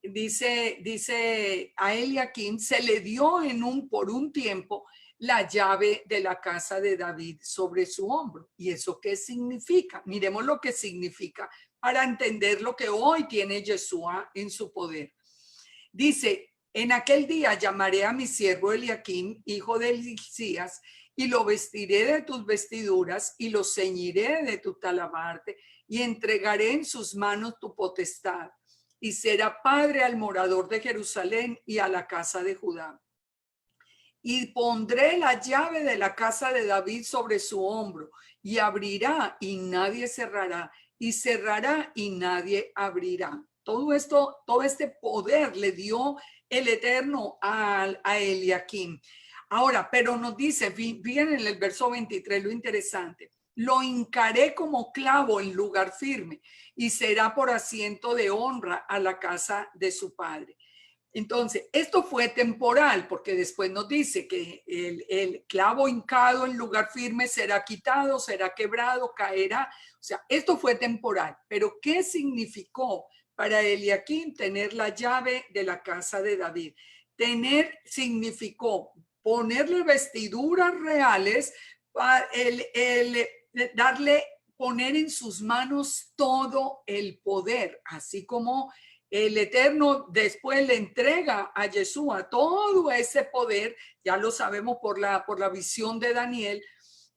a Eliakim se le dio por un tiempo la llave de la casa de David sobre su hombro. ¿Y eso qué significa? Miremos lo que significa para entender lo que hoy tiene Yeshua en su poder. Dice, en aquel día llamaré a mi siervo Eliakim, hijo de Hilcías, y lo vestiré de tus vestiduras y lo ceñiré de tu talabarte y entregaré en sus manos tu potestad y será padre al morador de Jerusalén y a la casa de Judá. Y pondré la llave de la casa de David sobre su hombro y abrirá y nadie cerrará y cerrará y nadie abrirá. Todo esto, todo este poder le dio el Eterno a Eliakim. Ahora, pero nos dice, bien en el verso 23, lo interesante, lo hincaré como clavo en lugar firme y será por asiento de honra a la casa de su padre. Entonces, esto fue temporal, porque después nos dice que el clavo hincado en lugar firme será quitado, será quebrado, caerá. O sea, esto fue temporal. Pero ¿qué significó para Eliakim tener la llave de la casa de David? Tener significó ponerle vestiduras reales, poner en sus manos todo el poder, así como el Eterno después le entrega a Yeshua todo ese poder, ya lo sabemos por la visión de Daniel,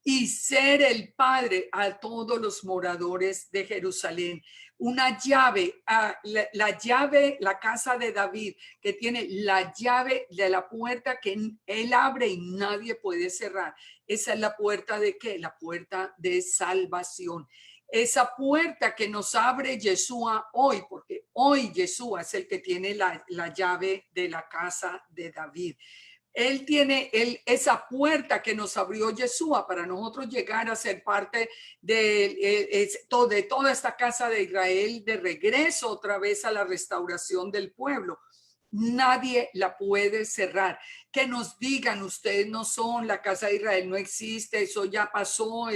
y ser el padre a todos los moradores de Jerusalén. Una llave, la llave, la casa de David, que tiene la llave de la puerta que él abre y nadie puede cerrar. Esa es la puerta de ¿qué? La puerta de salvación. Esa puerta que nos abre Yeshua hoy, porque hoy Yeshua es el que tiene la llave de la casa de David. Él tiene esa puerta que nos abrió Yeshua para nosotros llegar a ser parte de toda esta casa de Israel, de regreso otra vez a la restauración del pueblo. Nadie la puede cerrar. Que nos digan, ustedes no son, la casa de Israel no existe, eso ya pasó,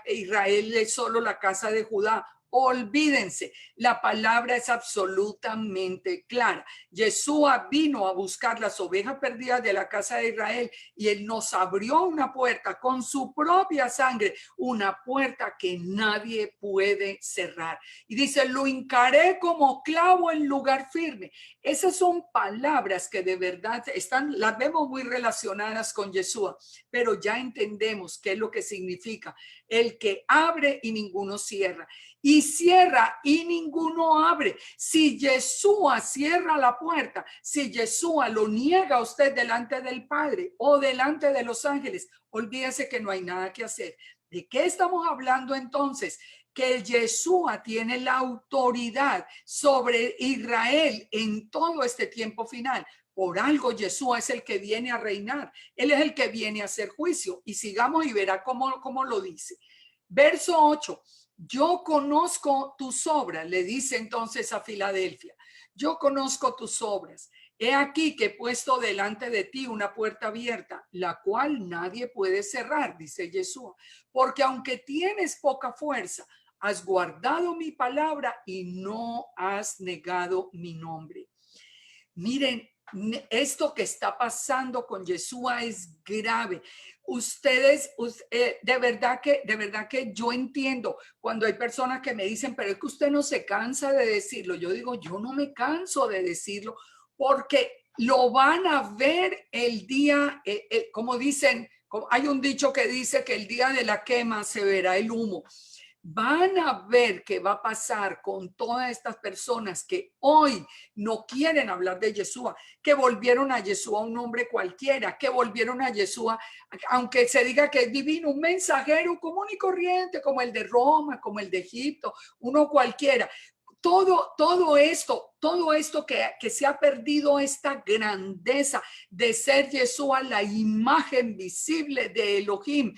Israel es solo la casa de Judá. Olvídense, la palabra es absolutamente clara. Yeshua vino a buscar las ovejas perdidas de la casa de Israel y él nos abrió una puerta con su propia sangre, una puerta que nadie puede cerrar. Y dice, lo hincaré como clavo en lugar firme. Esas son palabras que de verdad las vemos muy relacionadas con Yeshua, pero ya entendemos qué es lo que significa el que abre y ninguno cierra. Y cierra y ninguno abre. Si Yeshua cierra la puerta, si Yeshua lo niega a usted delante del Padre o delante de los ángeles, olvídese que no hay nada que hacer. ¿De qué estamos hablando entonces? Que Yeshua tiene la autoridad sobre Israel en todo este tiempo final. Por algo Yeshua es el que viene a reinar. Él es el que viene a hacer juicio. Y sigamos y verá cómo lo dice. Verso 8. Yo conozco tus obras, le dice entonces a Filadelfia. Yo conozco tus obras. He aquí que he puesto delante de ti una puerta abierta, la cual nadie puede cerrar, dice Yeshua. Porque aunque tienes poca fuerza, has guardado mi palabra y no has negado mi nombre. Miren, esto que está pasando con Yeshua es grave. Ustedes, de verdad que yo entiendo cuando hay personas que me dicen, pero es que usted no se cansa de decirlo. Yo digo, yo no me canso de decirlo porque lo van a ver el día, como dicen, hay un dicho que dice que el día de la quema se verá el humo. Van a ver qué va a pasar con todas estas personas que hoy no quieren hablar de Yeshua, que volvieron a Yeshua un hombre cualquiera, que volvieron a Yeshua, aunque se diga que es divino, un mensajero común y corriente, como el de Roma, como el de Egipto, uno cualquiera. Todo esto que se ha perdido esta grandeza de ser Yeshua, la imagen visible de Elohim,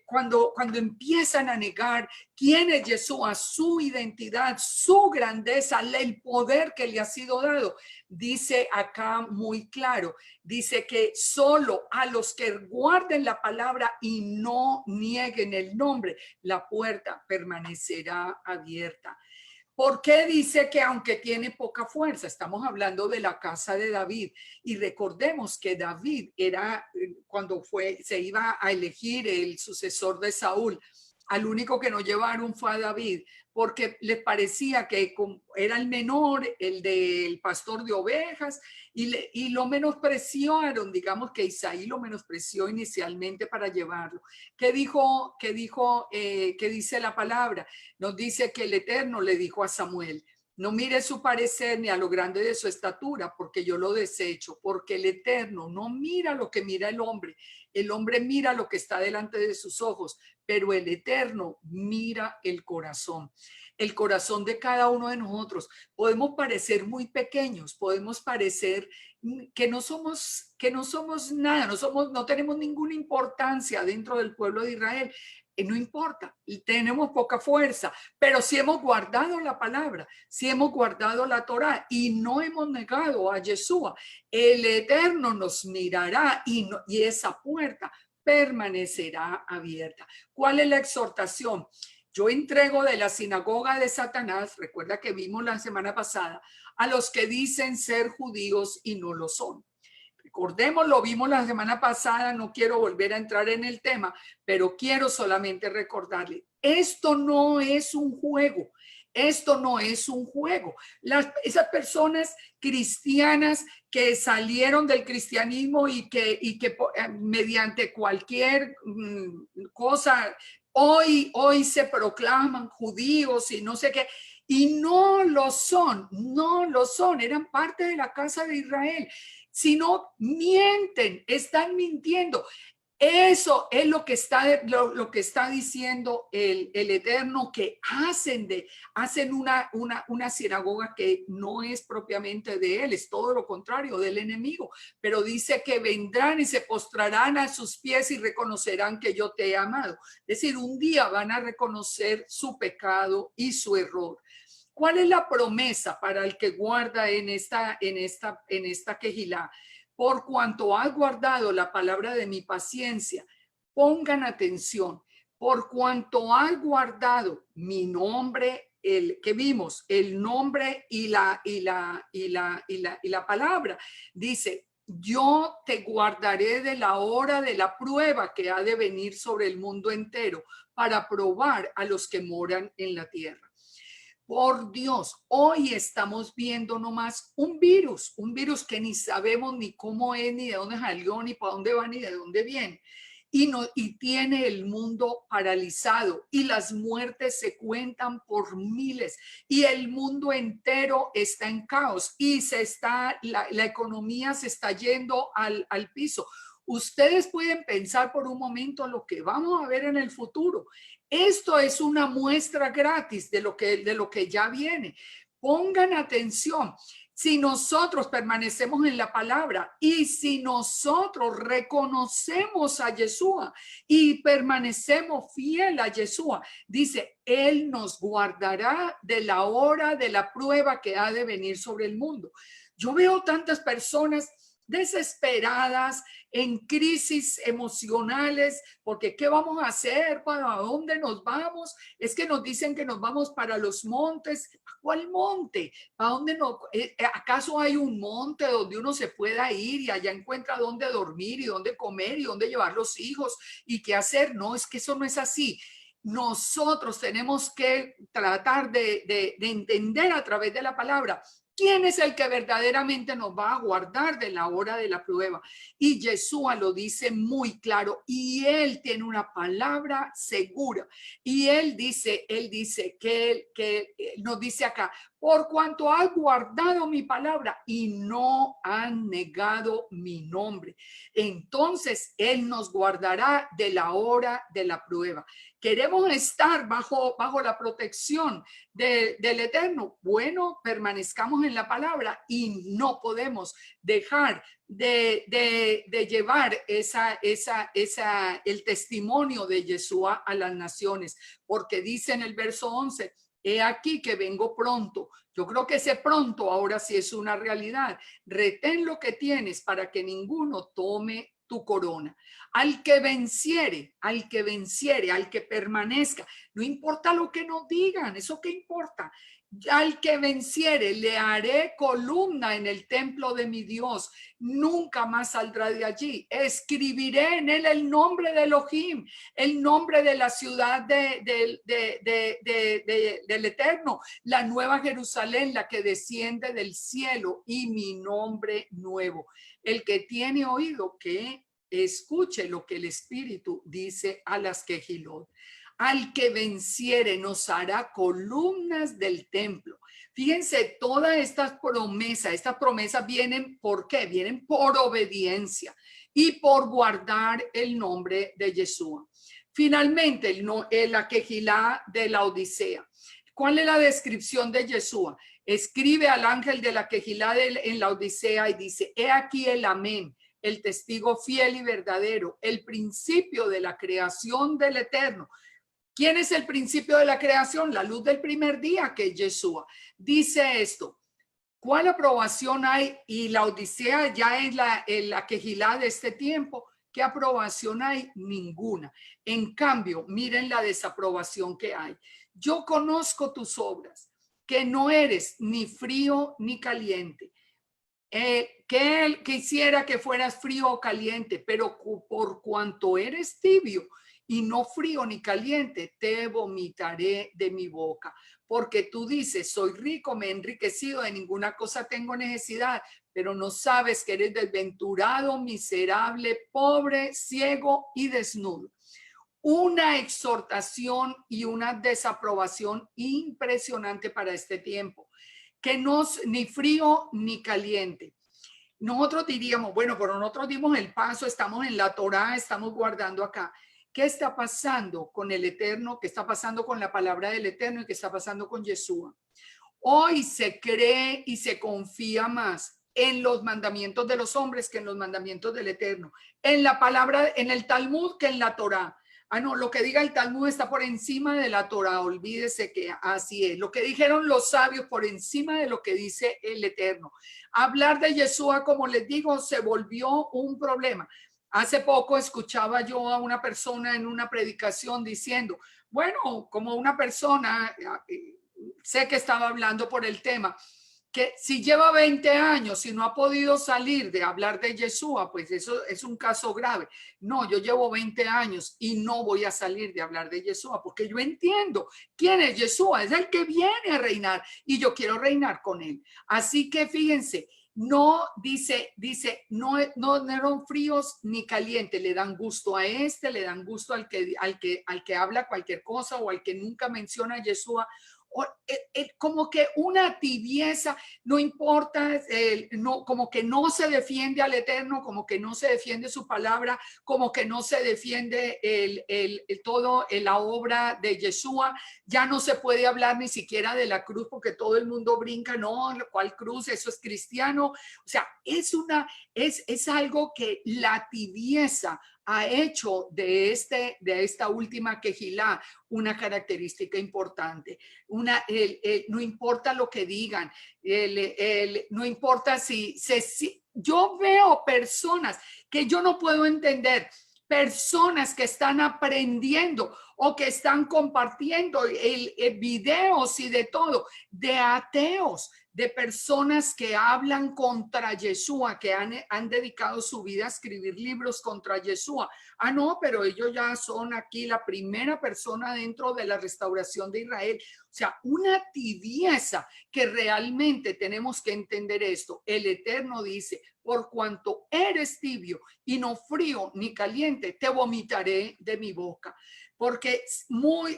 cuando empiezan a negar quién es Yeshua, su identidad, su grandeza, el poder que le ha sido dado, dice acá muy claro, dice que solo a los que guarden la palabra y no nieguen el nombre, la puerta permanecerá abierta. ¿Por qué dice que aunque tiene poca fuerza? Estamos hablando de la casa de David. Y recordemos que David era, cuando se iba a elegir el sucesor de Saúl, al único que no llevaron fue a David, porque les parecía que era el menor, el del pastor de ovejas, y lo menospreciaron. Digamos que Isaí lo menospreció inicialmente para llevarlo. ¿Qué dice la palabra? Nos dice que el Eterno le dijo a Samuel: no mire su parecer ni a lo grande de su estatura, porque yo lo desecho, porque el Eterno no mira lo que mira el hombre mira lo que está delante de sus ojos, pero el Eterno mira el corazón de cada uno de nosotros. Podemos parecer muy pequeños, podemos parecer que no somos nada, no tenemos ninguna importancia dentro del pueblo de Israel. No importa, tenemos poca fuerza, pero si hemos guardado la palabra, si hemos guardado la Torá y no hemos negado a Yeshua, el Eterno nos mirará y esa puerta permanecerá abierta. ¿Cuál es la exhortación? Yo entrego de la sinagoga de Satanás, recuerda que vimos la semana pasada, a los que dicen ser judíos y no lo son. Recordemos, lo vimos la semana pasada, no quiero volver a entrar en el tema, pero quiero solamente recordarle, esto no es un juego. Esto no es un juego. Esas personas cristianas que salieron del cristianismo y que mediante cualquier cosa hoy se proclaman judíos y no sé qué, y no lo son, eran parte de la casa de Israel, sino mienten, están mintiendo. Eso es lo que está diciendo el Eterno, que hacen una sinagoga que no es propiamente de él, es todo lo contrario, del enemigo, pero dice que vendrán y se postrarán a sus pies y reconocerán que yo te he amado. Es decir, un día van a reconocer su pecado y su error. ¿Cuál es la promesa para el que guarda en esta quejilá? Por cuanto has guardado la palabra de mi paciencia, pongan atención. Por cuanto has guardado mi nombre, el que vimos, el nombre y la palabra, dice: yo te guardaré de la hora de la prueba que ha de venir sobre el mundo entero para probar a los que moran en la tierra. Por Dios, hoy estamos viendo nomás un virus que ni sabemos ni cómo es, ni de dónde salió, ni para dónde va, ni de dónde viene. Y tiene el mundo paralizado y las muertes se cuentan por miles y el mundo entero está en caos y la economía se está yendo al piso. Ustedes pueden pensar por un momento lo que vamos a ver en el futuro. Esto es una muestra gratis de lo que ya viene. Pongan atención. Si nosotros permanecemos en la palabra y si nosotros reconocemos a Yeshua y permanecemos fiel a Yeshua, dice, Él nos guardará de la hora de la prueba que ha de venir sobre el mundo. Yo veo tantas personas desesperadas, en crisis emocionales, porque ¿qué vamos a hacer? ¿Para dónde nos vamos? Es que nos dicen que nos vamos para los montes. ¿A cuál monte? ¿A dónde no? ¿Acaso hay un monte donde uno se pueda ir y allá encuentra dónde dormir y dónde comer y dónde llevar los hijos y qué hacer? No, es que eso no es así. Nosotros tenemos que tratar de entender a través de la palabra quién es el que verdaderamente nos va a guardar de la hora de la prueba. Y Yeshua lo dice muy claro y él tiene una palabra segura. Y él dice que nos dice acá, por cuanto has guardado mi palabra y no han negado mi nombre, entonces él nos guardará de la hora de la prueba. Queremos estar bajo la protección del Eterno. Bueno, permanezcamos en la palabra y no podemos dejar de llevar el testimonio de Yeshua a las naciones, porque dice en el verso 11, he aquí que vengo pronto. Yo creo que ese pronto ahora sí es una realidad. Retén lo que tienes para que ninguno tome tu corona. Al que venciere, al que permanezca, no importa lo que nos digan, eso qué importa. Al que venciere le haré columna en el templo de mi Dios, nunca más saldrá de allí. Escribiré en él el nombre de Elohim, el nombre de la ciudad del Eterno, la nueva Jerusalén, la que desciende del cielo, y mi nombre nuevo. El que tiene oído, que escuche lo que el Espíritu dice a las quejilot. Al que venciere nos hará columnas del templo. Fíjense, todas estas promesas vienen, ¿por qué? Vienen por obediencia y por guardar el nombre de Yeshua. Finalmente, la quejilá de la Odisea. ¿Cuál es la descripción de Yeshua? Escribe al ángel de la quejilá en la Odisea y dice, he aquí el amén, el testigo fiel y verdadero, el principio de la creación del Eterno. ¿Quién es el principio de la creación? La luz del primer día, que es Yeshua. Dice esto. ¿Cuál aprobación hay? Y la Odisea ya es la quejilá de este tiempo. ¿Qué aprobación hay? Ninguna. En cambio, miren la desaprobación que hay. Yo conozco tus obras, que no eres ni frío ni caliente. Que él quisiera que fueras frío o caliente, pero por cuanto eres tibio y no frío ni caliente, te vomitaré de mi boca. Porque tú dices, soy rico, me he enriquecido, de ninguna cosa tengo necesidad, pero no sabes que eres desventurado, miserable, pobre, ciego y desnudo. Una exhortación y una desaprobación impresionante para este tiempo, que no es ni frío ni caliente. Nosotros diríamos, bueno, pero nosotros dimos el paso, estamos en la Torá, estamos guardando acá. ¿Qué está pasando con el Eterno? ¿Qué está pasando con la palabra del Eterno? ¿Y qué está pasando con Yeshua? Hoy se cree y se confía más en los mandamientos de los hombres que en los mandamientos del Eterno. En la palabra, en el Talmud que en la Torá. Ah, no, lo que diga el Talmud está por encima de la Torá. Olvídese que así es. Lo que dijeron los sabios por encima de lo que dice el Eterno. Hablar de Yeshua, como les digo, se volvió un problema. Hace poco escuchaba yo a una persona en una predicación diciendo, bueno, como una persona, sé que estaba hablando por el tema, que si lleva 20 años y no ha podido salir de hablar de Yeshua, pues eso es un caso grave. No, yo llevo 20 años y no voy a salir de hablar de Yeshua, porque yo entiendo quién es Yeshua, es el que viene a reinar y yo quiero reinar con él. Así que fíjense, no dice, no eran fríos ni calientes, le dan gusto a este, le dan gusto al que habla cualquier cosa o al que nunca menciona a Yeshua. Como que una tibieza, no importa, no, como que no se defiende al Eterno, como que no se defiende su palabra, como que no se defiende todo la obra de Yeshua. Ya no se puede hablar ni siquiera de la cruz porque todo el mundo brinca, no, ¿cuál cruz? Eso es cristiano. O sea, es algo que la tibieza ha hecho de esta última quejilá una característica importante. No importa lo que digan, no importa si yo veo personas que yo no puedo entender, personas que están aprendiendo o que están compartiendo videos y de todo, de ateos, de personas que hablan contra Yeshua, que han dedicado su vida a escribir libros contra Yeshua. Ah, no, pero ellos ya son aquí la primera persona dentro de la restauración de Israel. O sea, una tibieza que realmente tenemos que entender esto. El Eterno dice, por cuanto eres tibio y no frío ni caliente, te vomitaré de mi boca. Porque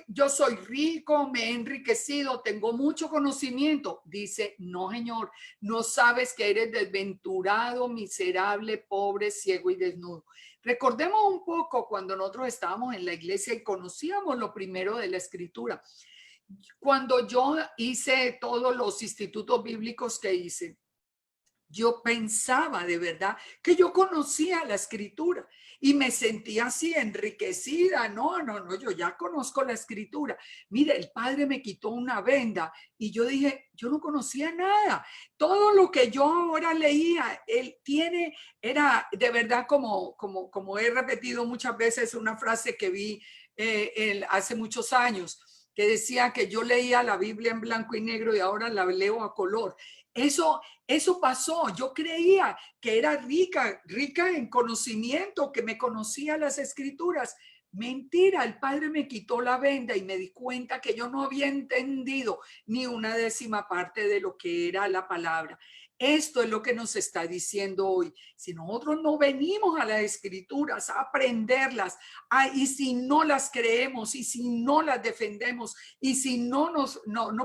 yo soy rico, me he enriquecido, tengo mucho conocimiento. Dice, no, Señor, no sabes que eres desventurado, miserable, pobre, ciego y desnudo. Recordemos un poco cuando nosotros estábamos en la iglesia y conocíamos lo primero de la escritura. Cuando yo hice todos los institutos bíblicos que hice, yo pensaba de verdad que yo conocía la escritura y me sentía así enriquecida. No, yo ya conozco la escritura. Mire, el padre me quitó una venda y yo dije, yo no conocía nada. Todo lo que yo ahora leía, era de verdad como he repetido muchas veces una frase que vi hace muchos años. que decía que yo leía la Biblia en blanco y negro y ahora la leo a color. Eso pasó. Yo creía que era rica en conocimiento, que me conocía las escrituras. Mentira, el Padre me quitó la venda y me di cuenta que yo no había entendido ni una décima parte de lo que era la palabra. Esto es lo que nos está diciendo hoy. Si nosotros no venimos a las escrituras a aprenderlas, y si no las creemos, y si no las defendemos, y si no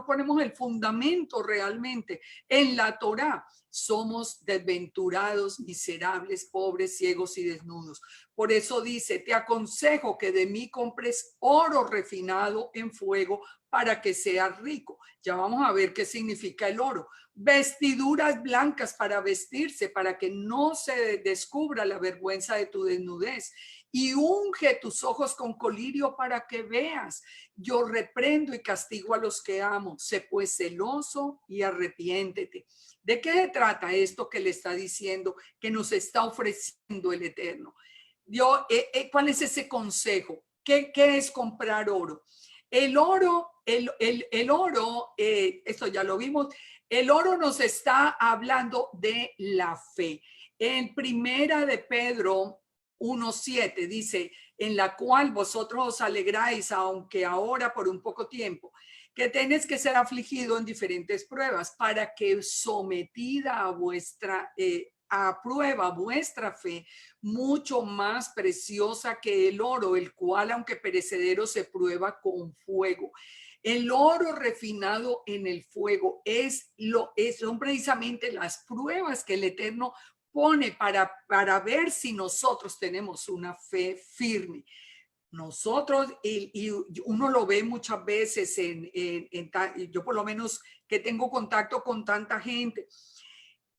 ponemos el fundamento realmente en la Torá, somos desventurados, miserables, pobres, ciegos y desnudos. Por eso dice, te aconsejo que de mí compres oro refinado en fuego para que seas rico. Ya vamos a ver qué significa el oro. Vestiduras blancas para vestirse, para que no se descubra la vergüenza de tu desnudez. Y unge tus ojos con colirio para que veas. Yo reprendo y castigo a los que amo. Sé pues celoso y arrepiéntete. ¿De qué se trata esto que le está diciendo, que nos está ofreciendo el Eterno? ¿Cuál es ese consejo? ¿Qué es comprar oro? El oro, esto ya lo vimos, el oro nos está hablando de la fe. En Primera de Pedro 1:7 dice, en la cual vosotros os alegráis, aunque ahora por un poco tiempo, que tenéis que ser afligido en diferentes pruebas, para que sometida a prueba vuestra fe, mucho más preciosa que el oro, el cual, aunque perecedero, se prueba con fuego. El oro refinado en el fuego son precisamente las pruebas que el Eterno pone para ver si nosotros tenemos una fe firme. Nosotros, y uno lo ve muchas veces, yo por lo menos que tengo contacto con tanta gente,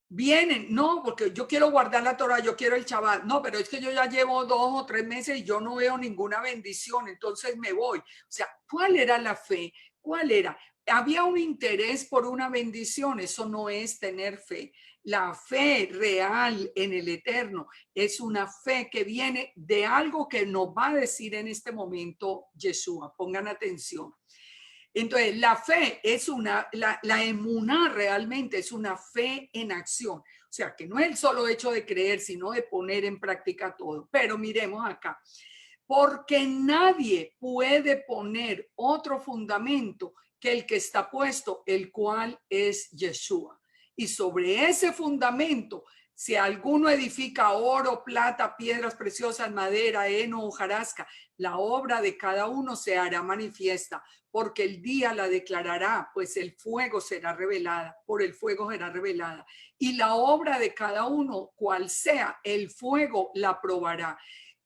vienen, no, porque yo quiero guardar la Torah, yo quiero el Shabbat, no, pero es que yo ya llevo 2 o 3 meses y yo no veo ninguna bendición, entonces me voy. O sea, ¿cuál era la fe? ¿Cuál era? Había un interés por una bendición, eso no es tener fe. La fe real en el Eterno es una fe que viene de algo que nos va a decir en este momento Yeshua. Pongan atención. Entonces, la fe es la emuná realmente es una fe en acción. O sea, que no es el solo hecho de creer, sino de poner en práctica todo. Pero miremos acá. Porque nadie puede poner otro fundamento que el que está puesto, el cual es Yeshua. Y sobre ese fundamento, si alguno edifica oro, plata, piedras preciosas, madera, heno, hojarasca, la obra de cada uno se hará manifiesta, porque el día la declarará, pues el fuego será revelada, por el fuego será revelada. Y la obra de cada uno, cual sea, el fuego la probará.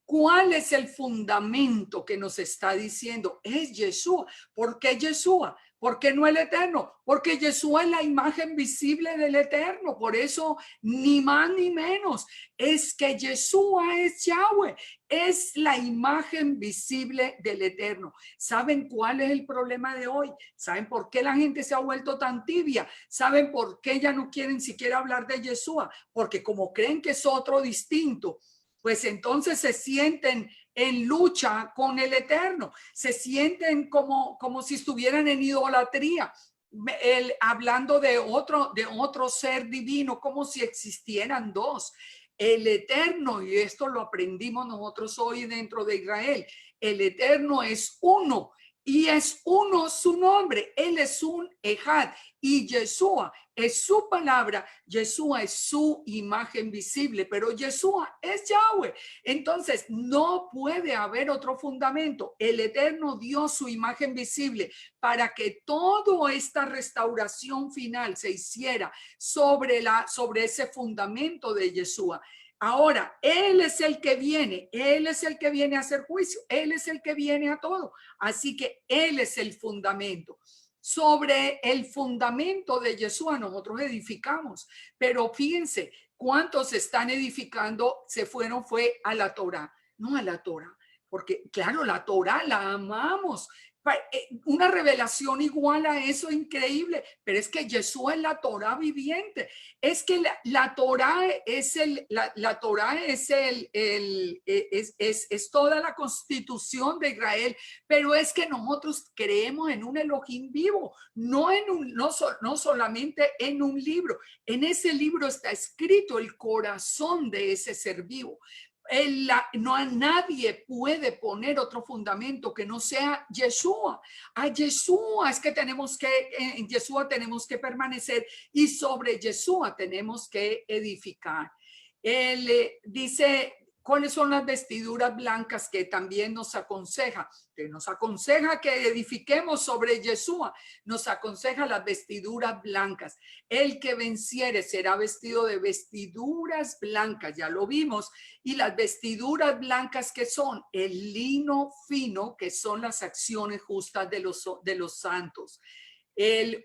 ¿Cuál es el fundamento que nos está diciendo? Es Yeshua. ¿Por qué Yeshua? ¿Por qué no el Eterno? Porque Yeshua es la imagen visible del Eterno. Por eso, ni más ni menos, es que Yeshua es Yahweh. Es la imagen visible del Eterno. ¿Saben cuál es el problema de hoy? ¿Saben por qué la gente se ha vuelto tan tibia? ¿Saben por qué ya no quieren siquiera hablar de Yeshua? Porque como creen que es otro distinto, pues entonces se sienten en lucha con el Eterno, se sienten como si estuvieran en idolatría, hablando de otro ser divino, como si existieran dos. El Eterno, y esto lo aprendimos nosotros hoy dentro de Israel, el Eterno es uno. Y es uno su nombre, él es un Ejad, y Yeshua es su palabra, Yeshua es su imagen visible, pero Yeshua es Yahweh. Entonces no puede haber otro fundamento. El Eterno dio su imagen visible para que toda esta restauración final se hiciera sobre ese fundamento de Yeshua. Ahora, Él es el que viene a hacer juicio, Él es el que viene a todo. Así que Él es el fundamento. Sobre el fundamento de Yeshua nosotros edificamos, pero fíjense cuántos están edificando, fue a la Torá, no a la Torá, porque claro, la Torá la amamos, Una revelación igual a eso, increíble, pero es que Yeshua es la Torá viviente. Es que la Torá es la Torá es toda la constitución de Israel, pero es que nosotros creemos en un Elohim vivo, no solamente en un libro. En ese libro está escrito el corazón de ese ser vivo. Nadie puede poner otro fundamento que no sea Yeshua. A Yeshua es que en Yeshua tenemos que permanecer y sobre Yeshua tenemos que edificar. Él dice, ¿cuáles son las vestiduras blancas que también nos aconseja? Que nos aconseja que edifiquemos sobre Yeshua, nos aconseja las vestiduras blancas. El que venciere será vestido de vestiduras blancas, ya lo vimos. Y las vestiduras blancas que son el lino fino, que son las acciones justas de los santos.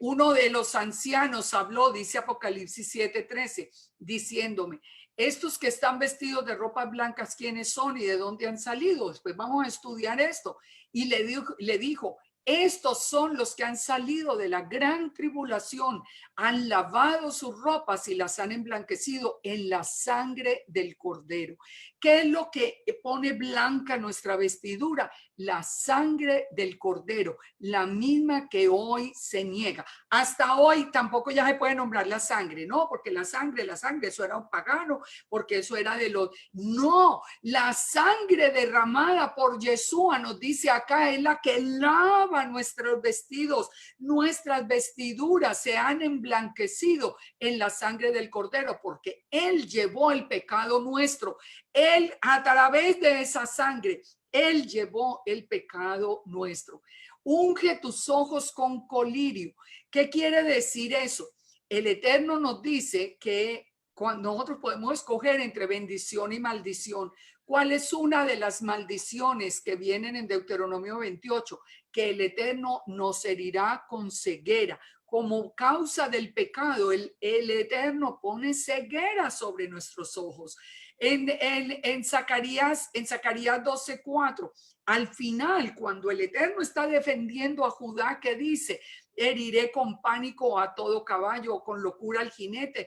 Uno de los ancianos habló, dice Apocalipsis 7:13, diciéndome, estos que están vestidos de ropas blancas, ¿quiénes son y de dónde han salido? Después vamos a estudiar esto. Y le dijo, estos son los que han salido de la gran tribulación, han lavado sus ropas y las han emblanquecido en la sangre del Cordero. ¿Qué es lo que pone blanca nuestra vestidura? La sangre del Cordero, la misma que hoy se niega. Hasta hoy tampoco ya se puede nombrar la sangre, ¿no? Porque la sangre, eso era un pagano, porque eso era de los... No, la sangre derramada por Yeshua, nos dice acá, es la que lava nuestros vestidos. Nuestras vestiduras se han emblanquecido en la sangre del Cordero, porque Él llevó el pecado nuestro. Él, a través de esa sangre, Él llevó el pecado nuestro. Unge tus ojos con colirio. ¿Qué quiere decir eso? El Eterno nos dice que cuando nosotros podemos escoger entre bendición y maldición, ¿cuál es una de las maldiciones que vienen en Deuteronomio 28? Que el Eterno nos herirá con ceguera. Como causa del pecado, el Eterno pone ceguera sobre nuestros ojos. En Zacarías 12:4, al final, cuando el Eterno está defendiendo a Judá, que dice, heriré con pánico a todo caballo, con locura al jinete,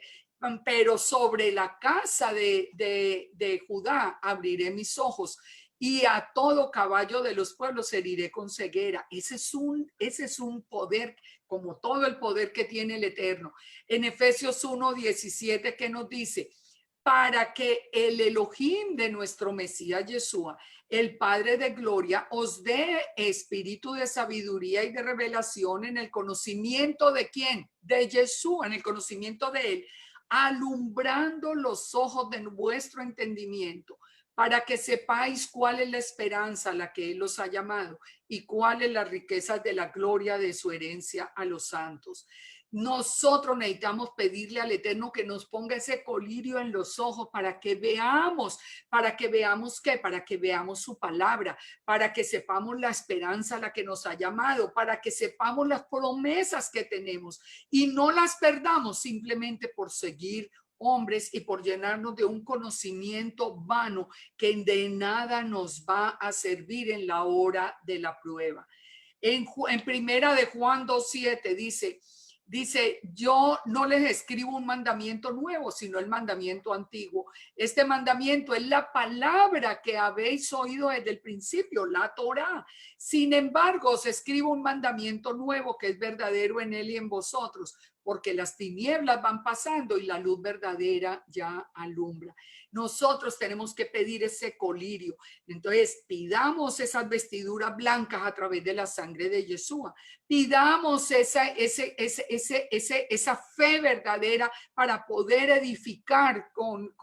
pero sobre la casa de Judá abriré mis ojos y a todo caballo de los pueblos heriré con ceguera. Ese es un poder, como todo el poder que tiene el Eterno. En Efesios 1:17, que nos dice, para que el Elohim de nuestro Mesías Yeshua, el Padre de gloria, os dé espíritu de sabiduría y de revelación en el conocimiento de quién, de Yeshua, en el conocimiento de él, alumbrando los ojos de vuestro entendimiento, para que sepáis cuál es la esperanza a la que él los ha llamado y cuáles las riquezas de la gloria de su herencia a los santos. Nosotros necesitamos pedirle al Eterno que nos ponga ese colirio en los ojos para que veamos qué, para que veamos su palabra, para que sepamos la esperanza a la que nos ha llamado, para que sepamos las promesas que tenemos y no las perdamos simplemente por seguir hombres y por llenarnos de un conocimiento vano que de nada nos va a servir en la hora de la prueba. En primera de Juan 2:7 dice, yo no les escribo un mandamiento nuevo, sino el mandamiento antiguo. Este mandamiento es la palabra que habéis oído desde el principio, la Torá. Sin embargo, os escribo un mandamiento nuevo que es verdadero en él y en vosotros, porque las tinieblas van pasando y la luz verdadera ya alumbra. Nosotros tenemos que pedir ese colirio. Entonces, pidamos esas vestiduras blancas a través de la sangre de Yeshua. Pidamos esa fe verdadera para poder edificar con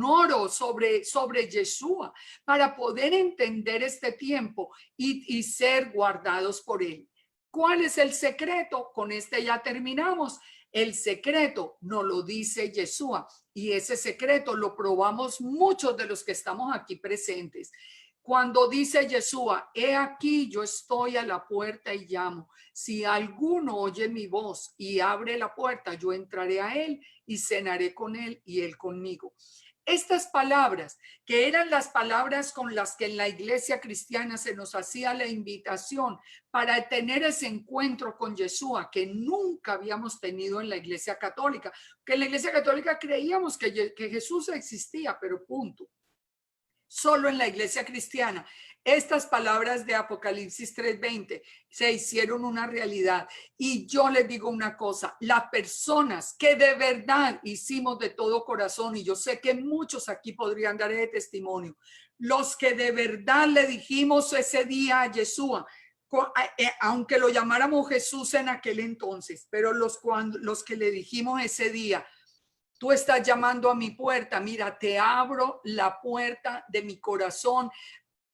oro sobre Yeshua, para poder entender este tiempo y ser guardados por él. ¿Cuál es el secreto? Con este ya terminamos. El secreto nos lo dice Yeshua y ese secreto lo probamos muchos de los que estamos aquí presentes. Cuando dice Yeshua, he aquí yo estoy a la puerta y llamo. Si alguno oye mi voz y abre la puerta, yo entraré a él y cenaré con él y él conmigo. Estas palabras, que eran las palabras con las que en la iglesia cristiana se nos hacía la invitación para tener ese encuentro con Yeshua que nunca habíamos tenido en la iglesia católica, que en la iglesia católica creíamos que Jesús existía, pero punto. Solo en la iglesia cristiana, estas palabras de Apocalipsis 3:20 se hicieron una realidad. Y yo les digo una cosa, las personas que de verdad hicimos de todo corazón, y yo sé que muchos aquí podrían dar ese testimonio, los que de verdad le dijimos ese día a Yeshua, aunque lo llamáramos Jesús en aquel entonces, pero los que le dijimos ese día, tú estás llamando a mi puerta, mira, te abro la puerta de mi corazón,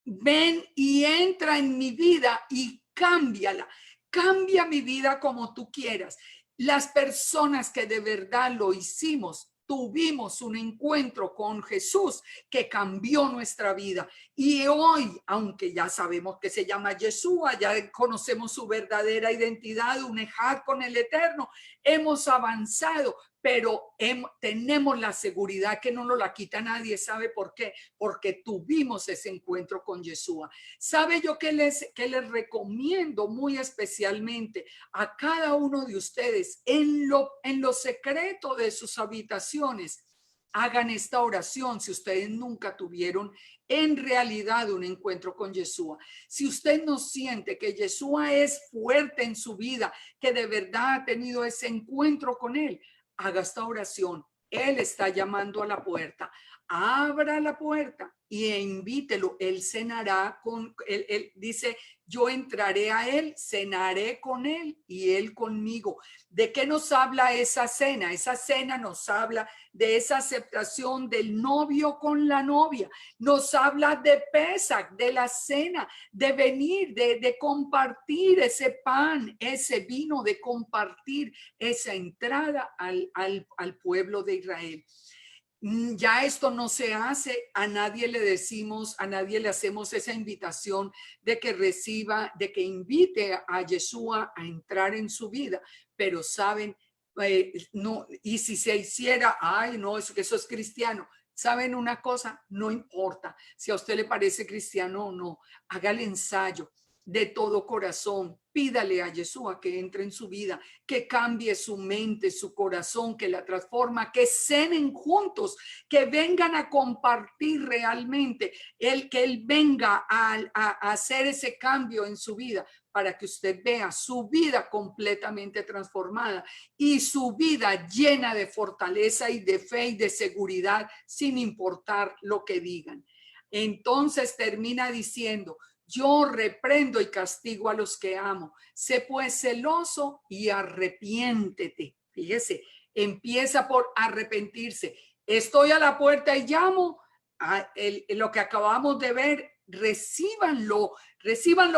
ven y entra en mi vida y cámbiala, cambia mi vida como tú quieras. Las personas que de verdad lo hicimos, tuvimos un encuentro con Jesús que cambió nuestra vida. Y hoy, aunque ya sabemos que se llama Yeshua, ya conocemos su verdadera identidad, un ejad con el Eterno, hemos avanzado, pero tenemos la seguridad que no nos la quita nadie. ¿Sabe por qué? Porque tuvimos ese encuentro con Yeshua. ¿Sabe yo qué les recomiendo muy especialmente a cada uno de ustedes en lo secreto de sus habitaciones? Hagan esta oración si ustedes nunca tuvieron en realidad un encuentro con Yeshua. Si usted no siente que Yeshua es fuerte en su vida, que de verdad ha tenido ese encuentro con él, haga esta oración. Él está llamando a la puerta. Abra la puerta y invítelo. Él cenará con él dice, yo entraré a él, cenaré con él y él conmigo. ¿De qué nos habla esa cena? Esa cena nos habla de esa aceptación del novio con la novia. Nos habla de Pesach, de la cena, de venir, de compartir ese pan, ese vino, de compartir esa entrada al pueblo de Israel. Ya esto no se hace, a nadie le decimos, a nadie le hacemos esa invitación de que reciba, de que invite a Yeshua a entrar en su vida, pero saben, no, y si se hiciera, ay no, eso es cristiano. ¿Saben una cosa? No importa si a usted le parece cristiano o no, haga el ensayo de todo corazón, pídale a Yeshua que entre en su vida, que cambie su mente, su corazón, que la transforma, que cenen juntos, que vengan a compartir realmente, que él venga a hacer ese cambio en su vida para que usted vea su vida completamente transformada y su vida llena de fortaleza y de fe y de seguridad sin importar lo que digan. Entonces termina diciendo, yo reprendo y castigo a los que amo. Sé pues celoso y arrepiéntete. Fíjese, empieza por arrepentirse. Estoy a la puerta y llamo. Lo que acabamos de ver, recíbanlo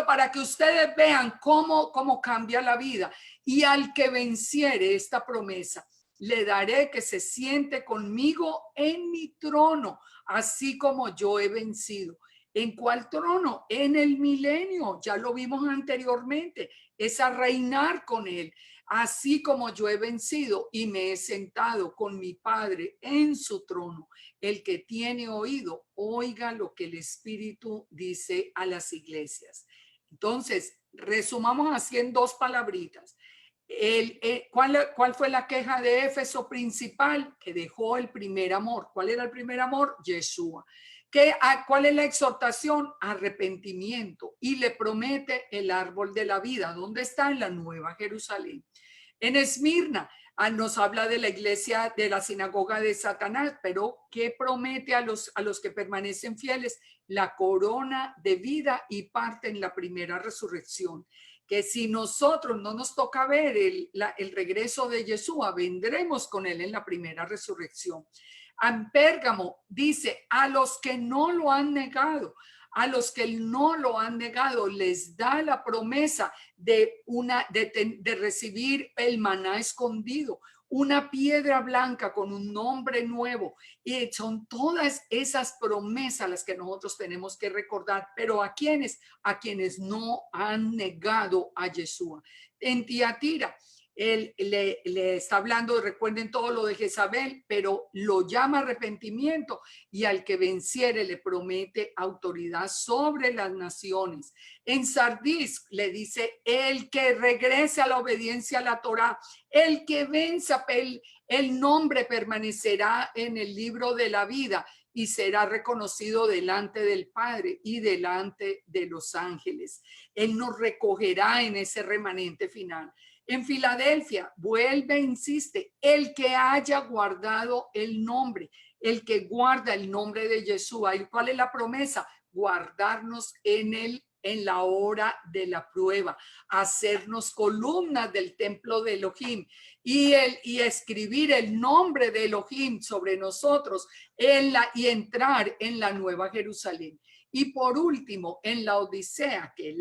para que ustedes vean cómo cambia la vida. Y al que venciere esta promesa, le daré que se siente conmigo en mi trono, así como yo he vencido. ¿En cuál trono? En el milenio. Ya lo vimos anteriormente. Es a reinar con él. Así como yo he vencido y me he sentado con mi Padre en su trono. El que tiene oído, oiga lo que el Espíritu dice a las iglesias. Entonces, resumamos así en dos palabritas. ¿Cuál fue la queja de Éfeso principal? Que dejó el primer amor. ¿Cuál era el primer amor? Yeshua. ¿Cuál es la exhortación? Arrepentimiento. Y le promete el árbol de la vida. ¿Dónde está? En la Nueva Jerusalén. En Esmirna nos habla de la iglesia, de la sinagoga de Satanás, pero ¿qué promete a los que permanecen fieles? La corona de vida y parte en la primera resurrección. Que si nosotros no nos toca ver el regreso de Yeshua, vendremos con él en la primera resurrección. En Pérgamo dice, a los que no lo han negado, a los que no lo han negado, les da la promesa de recibir el maná escondido, una piedra blanca con un nombre nuevo. Y son todas esas promesas las que nosotros tenemos que recordar. Pero ¿a quiénes? A quienes no han negado a Yeshua. En Tiatira, Él le está hablando, recuerden todo lo de Jezabel, pero lo llama arrepentimiento, y al que venciere le promete autoridad sobre las naciones. En Sardis le dice, el que regrese a la obediencia a la Torá, el que venza, el nombre permanecerá en el libro de la vida y será reconocido delante del Padre y delante de los ángeles. Él nos recogerá en ese remanente final. En Filadelfia, vuelve, insiste, el que haya guardado el nombre, el que guarda el nombre de Yeshua. ¿Y cuál es la promesa? Guardarnos en la hora de la prueba, hacernos columnas del templo de Elohim y escribir el nombre de Elohim sobre nosotros y entrar en la Nueva Jerusalén. Y por último, en la Odisea, que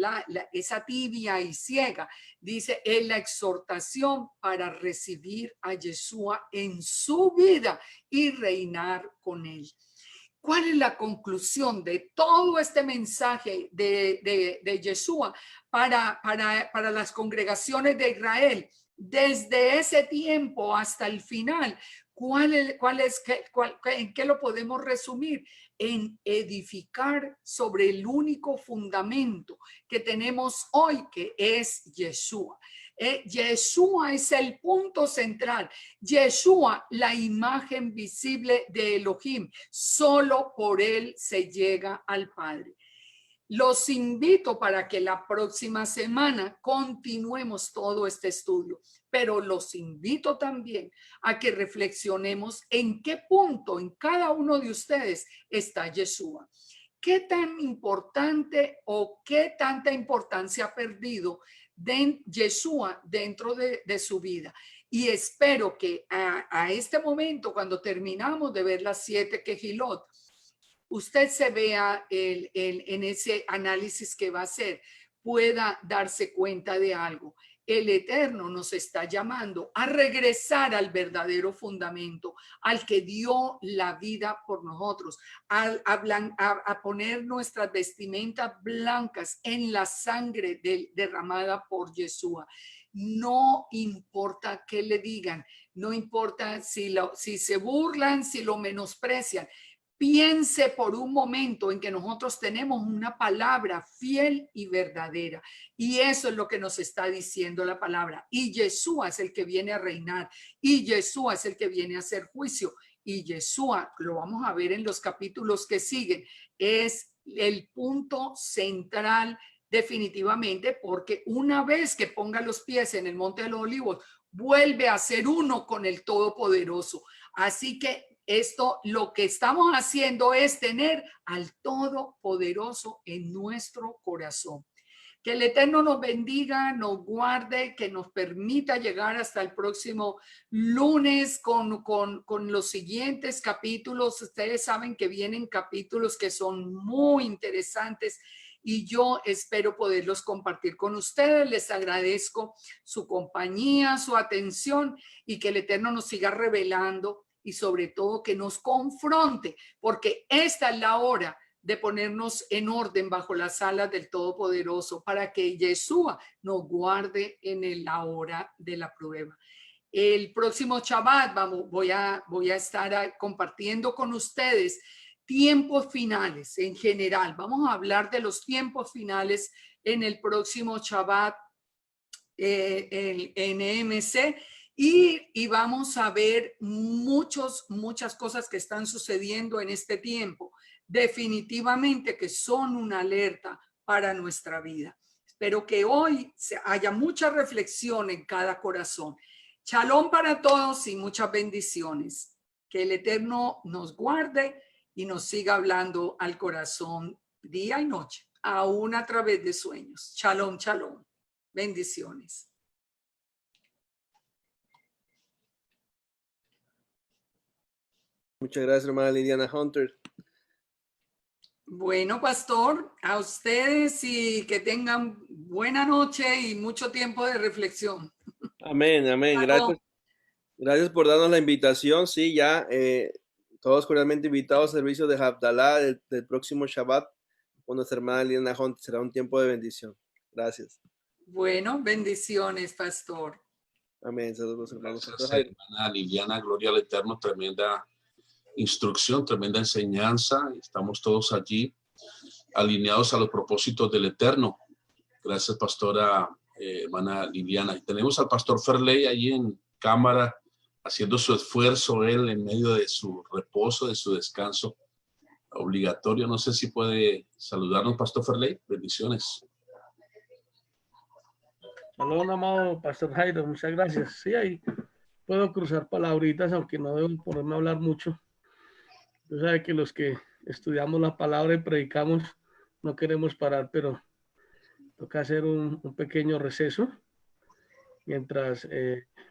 esa tibia y ciega, dice, en la exhortación para recibir a Yeshua en su vida y reinar con él. ¿Cuál es la conclusión de todo este mensaje de Yeshua para las congregaciones de Israel? Desde ese tiempo hasta el final, ¿en qué lo podemos resumir? En edificar sobre el único fundamento que tenemos hoy, que es Yeshua. Yeshua es el punto central. Yeshua, la imagen visible de Elohim. Solo por él se llega al Padre. Los invito para que la próxima semana continuemos todo este estudio, pero los invito también a que reflexionemos en qué punto en cada uno de ustedes está Yeshua. ¿Qué tan importante o qué tanta importancia ha perdido Yeshua dentro de su vida? Y espero que a este momento, cuando terminamos de ver las 7 Kehilot, usted se vea en ese análisis que va a hacer, pueda darse cuenta de algo. El Eterno nos está llamando a regresar al verdadero fundamento, al que dio la vida por nosotros, a poner nuestras vestimentas blancas en la sangre derramada por Yeshua. No importa qué le digan, no importa si se burlan, si lo menosprecian. Piense por un momento en que nosotros tenemos una palabra fiel y verdadera. Y eso es lo que nos está diciendo la palabra. Y Yeshua es el que viene a reinar. Y Yeshua es el que viene a hacer juicio. Y Yeshua, lo vamos a ver en los capítulos que siguen, es el punto central definitivamente, porque una vez que ponga los pies en el Monte de los Olivos, vuelve a ser uno con el Todopoderoso. Así que lo que estamos haciendo es tener al Todopoderoso en nuestro corazón. Que el Eterno nos bendiga, nos guarde, que nos permita llegar hasta el próximo lunes con los siguientes capítulos. Ustedes saben que vienen capítulos que son muy interesantes y yo espero poderlos compartir con ustedes. Les agradezco su compañía, su atención, y que el Eterno nos siga revelando y sobre todo que nos confronte, porque esta es la hora de ponernos en orden bajo las alas del Todopoderoso para que Yeshua nos guarde en la hora de la prueba. El próximo Shabbat voy a estar compartiendo con ustedes tiempos finales en general. Vamos a hablar de los tiempos finales en el próximo Shabbat en EMC. Y vamos a ver muchas cosas que están sucediendo en este tiempo, definitivamente que son una alerta para nuestra vida. Espero que hoy haya mucha reflexión en cada corazón. Shalom para todos y muchas bendiciones. Que el Eterno nos guarde y nos siga hablando al corazón día y noche, aún a través de sueños. Shalom, shalom. Bendiciones. Muchas gracias, hermana Liliana Hunter. Bueno, pastor, a ustedes y que tengan buena noche y mucho tiempo de reflexión. Amén, amén. Claro. Gracias por darnos la invitación. Sí, ya todos cordialmente invitados al servicio de Havdalah del próximo Shabbat con nuestra hermana Liliana Hunter. Será un tiempo de bendición. Gracias. Bueno, bendiciones, pastor. Amén. Saludos, hermanos. Gracias, hermana Liliana, gloria al Eterno, tremenda instrucción, tremenda enseñanza. Estamos todos allí alineados a los propósitos del Eterno. Gracias, pastora, hermana Liliana. Y tenemos al pastor Ferley allí en cámara, haciendo su esfuerzo, él en medio de su reposo, de su descanso obligatorio. No sé si puede saludarnos, pastor Ferley. Bendiciones. Saludos, amado pastor Jairo, muchas gracias. Sí, ahí puedo cruzar palabritas, aunque no debo ponerme a hablar mucho. Tú sabes que los que estudiamos la palabra y predicamos no queremos parar, pero toca hacer un pequeño receso mientras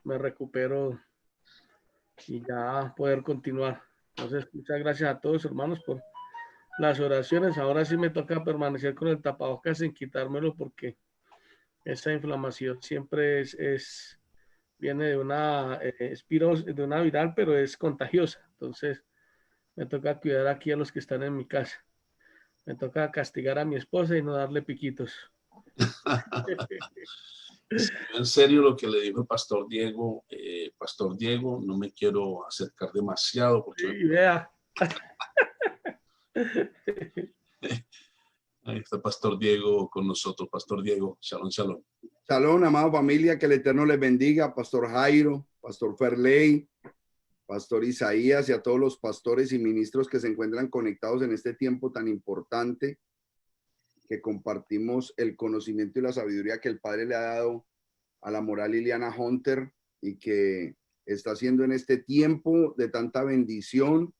me recupero y ya poder continuar. Entonces, muchas gracias a todos, hermanos, por las oraciones. Ahora sí me toca permanecer con el tapabocas sin quitármelo porque esa inflamación siempre viene de una de una viral, pero es contagiosa. Entonces, me toca cuidar aquí a los que están en mi casa. Me toca castigar a mi esposa y no darle piquitos. En serio lo que le dijo el pastor Diego, no me quiero acercar demasiado porque Sí, vea. ahí está el pastor Diego con nosotros. Pastor Diego, shalom, shalom. Shalom, amado familia, que el Eterno les bendiga, pastor Jairo, pastor Ferley, pastor Isaías y a todos los pastores y ministros que se encuentran conectados en este tiempo tan importante, que compartimos el conocimiento y la sabiduría que el Padre le ha dado a la moral Liliana Hunter y que está haciendo en este tiempo de tanta bendición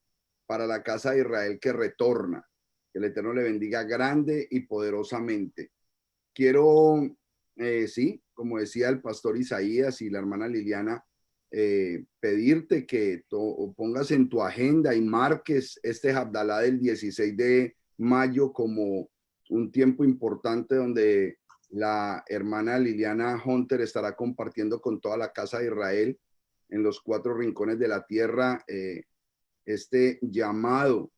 para la casa de Israel que retorna. Que el Eterno le bendiga grande y poderosamente. Quiero, sí, como decía el pastor Isaías y la hermana Liliana, pedirte que pongas en tu agenda y marques este Havdalá del 16 de mayo como un tiempo importante donde la hermana Liliana Hunter estará compartiendo con toda la casa de Israel en los 4 rincones de la tierra este llamado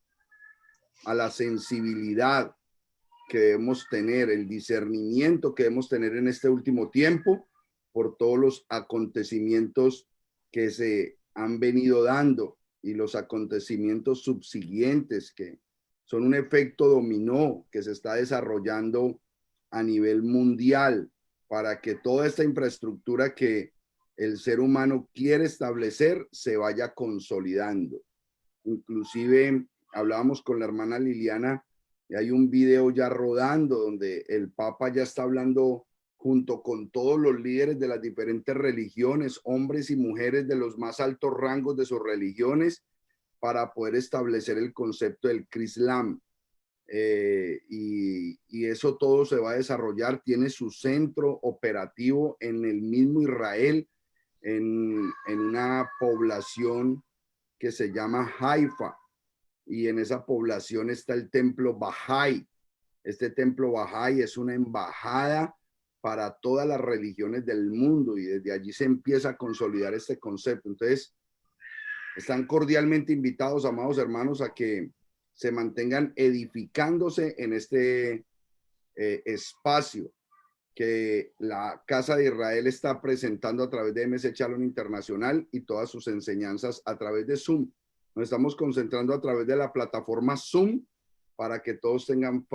a la sensibilidad que debemos tener, el discernimiento que debemos tener en este último tiempo por todos los acontecimientos que se han venido dando y los acontecimientos subsiguientes que son un efecto dominó que se está desarrollando a nivel mundial para que toda esta infraestructura que el ser humano quiere establecer se vaya consolidando. Inclusive hablábamos con la hermana Liliana y hay un video ya rodando donde el Papa ya está hablando junto con todos los líderes de las diferentes religiones, hombres y mujeres de los más altos rangos de sus religiones, para poder establecer el concepto del Crislam. Y eso todo se va a desarrollar, tiene su centro operativo en el mismo Israel, en una población que se llama Haifa, y en esa población está el templo Bahá'í. Este templo Bahá'í es una embajada para todas las religiones del mundo y desde allí se empieza a consolidar este concepto. Entonces, están cordialmente invitados, amados hermanos, a que se mantengan edificándose en este espacio que la Casa de Israel está presentando a través de MS Shalom Internacional y todas sus enseñanzas a través de Zoom. Nos estamos concentrando a través de la plataforma Zoom para que todos tengan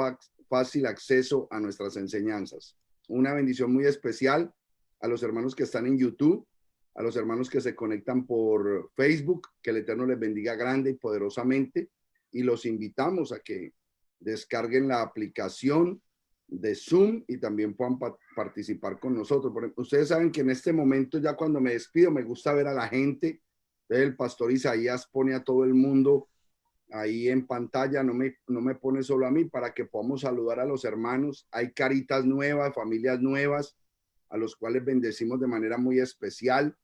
fácil acceso a nuestras enseñanzas. Una bendición muy especial a los hermanos que están en YouTube, a los hermanos que se conectan por Facebook, que el Eterno les bendiga grande y poderosamente, y los invitamos a que descarguen la aplicación de Zoom y también puedan participar con nosotros. Ustedes saben que en este momento, ya cuando me despido, me gusta ver a la gente. El pastor Isaías pone a todo el mundo ahí en pantalla, no me pone solo a mí, para que podamos saludar a los hermanos. Hay caritas nuevas, familias nuevas, a los cuales bendecimos de manera muy especial.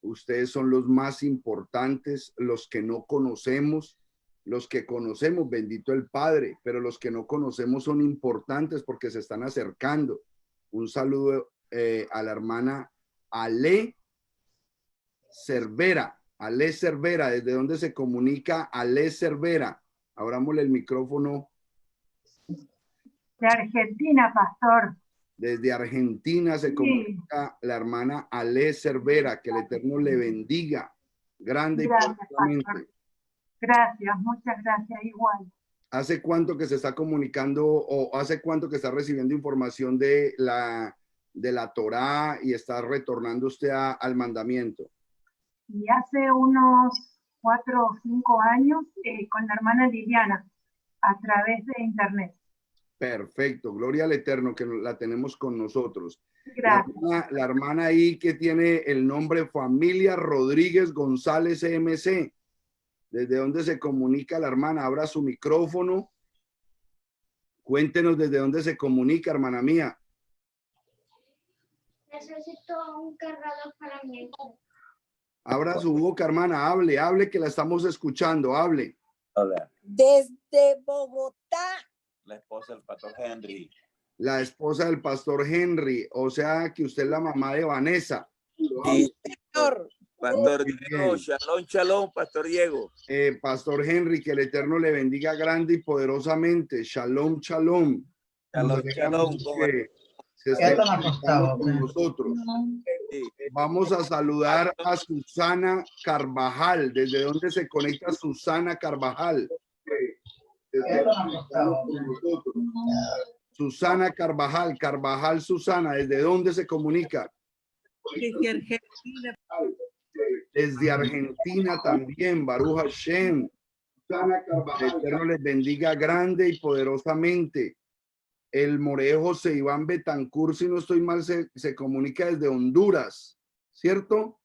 Ustedes son los más importantes, los que no conocemos. Los que conocemos, bendito el Padre, pero los que no conocemos son importantes porque se están acercando. Un saludo a la hermana Ale Cervera. Ale Cervera, ¿desde dónde se comunica Ale Cervera? Abrámosle el micrófono. De Argentina, pastor. Desde Argentina se comunica la hermana Ale Cervera, que el Eterno le bendiga grande y poderosamente. Gracias, muchas gracias, igual. ¿Hace cuánto que se está comunicando o hace cuánto que está recibiendo información de la Torá y está retornando usted al mandamiento? Y hace unos 4 o 5 años con la hermana Liliana, a través de internet. Perfecto, gloria al Eterno que la tenemos con nosotros. Gracias. La hermana ahí que tiene el nombre Familia Rodríguez González MC. ¿Desde dónde se comunica la hermana? Abra su micrófono. Cuéntenos desde dónde se comunica, hermana mía. Necesito un cargador para mi hijo. Abra su boca, hermana, hable, que la estamos escuchando, hable. Hola, Desde Bogotá. la esposa del pastor Henry. La esposa del pastor Henry, o sea que usted es la mamá de Vanessa. Sí, Señor. pastor Muy Diego, bien. shalom, shalom, pastor Diego. Pastor Henry, que el Eterno le bendiga grande y poderosamente. Shalom, shalom. Shalom, Nos shalom. alegramos que se esté conectando con nosotros. Sí. Vamos a saludar a Susana Carvajal. ¿Desde dónde se conecta Susana Carvajal? Susana Carvajal, Carvajal Susana, ¿desde dónde se comunica? Desde Argentina. Desde Argentina también, Baruch Hashem. Susana Carvajal, el Eterno les bendiga grande y poderosamente. El Moreo José Iván Betancur, si no estoy mal, se comunica desde Honduras, ¿cierto?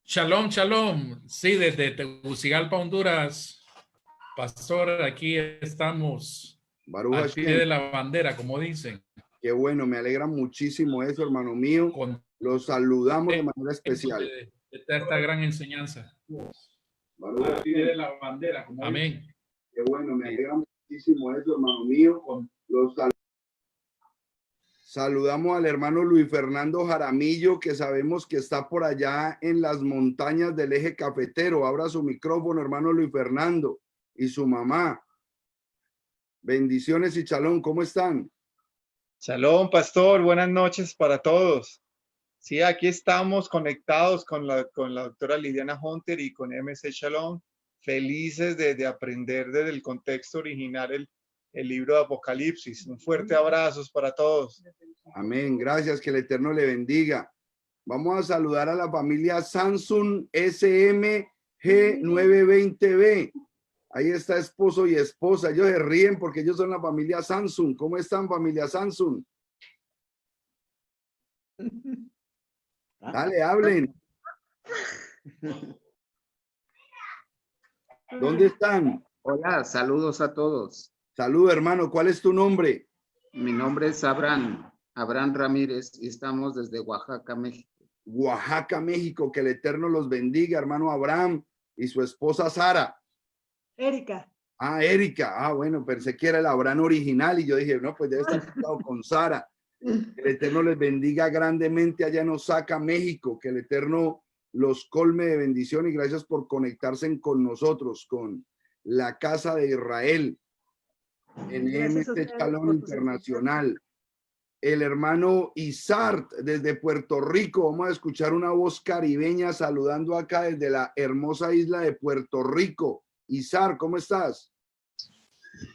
Shalom, shalom. Sí, desde Tegucigalpa, Honduras. Pastor, aquí estamos Baruch al pie Hashem. de la bandera, como dicen. Qué bueno, me alegra muchísimo eso, hermano mío. Con Los saludamos de manera especial. de esta gran enseñanza. Baruch Al pie Hashem. de la bandera, como amén. Dicen. Qué bueno, me alegra muchísimo eso, hermano mío. Los saludamos al hermano Luis Fernando Jaramillo, que sabemos que está por allá en las montañas del eje cafetero. Abra su micrófono, hermano Luis Fernando, y su mamá. Bendiciones y shalom, ¿cómo están? Shalom, pastor, buenas noches para todos. Sí, aquí estamos conectados con la doctora Liliana Hunter y con MC Shalom, felices de aprender desde el contexto original el libro de Apocalipsis. Un fuerte abrazo para todos. Amén, gracias, que el Eterno le bendiga. Vamos a saludar a la familia Samsung SMG920B. Ahí está esposo y esposa. Ellos se ríen porque ellos son la familia Samsung. ¿Cómo están, familia Samsung? Dale, hablen. ¿Dónde están? Hola, saludos a todos. Salud, hermano. ¿Cuál es tu nombre? Mi nombre es Abraham Ramírez y estamos desde Oaxaca, México. Oaxaca, México. Que el Eterno los bendiga, hermano Abraham y su esposa Sara. Erika. Ah, Erika. Ah, bueno, pensé que era el Abraham original y yo dije, no, pues debe estar casado con Sara. Que el Eterno les bendiga grandemente allá en Osaka, México. Que el Eterno los colme de bendición y gracias por conectarse con nosotros, con la Casa de Israel en MC Shalom Internacional. El hermano Isart desde Puerto Rico. Vamos a escuchar una voz caribeña saludando acá desde la hermosa isla de Puerto Rico. Isart, ¿cómo estás?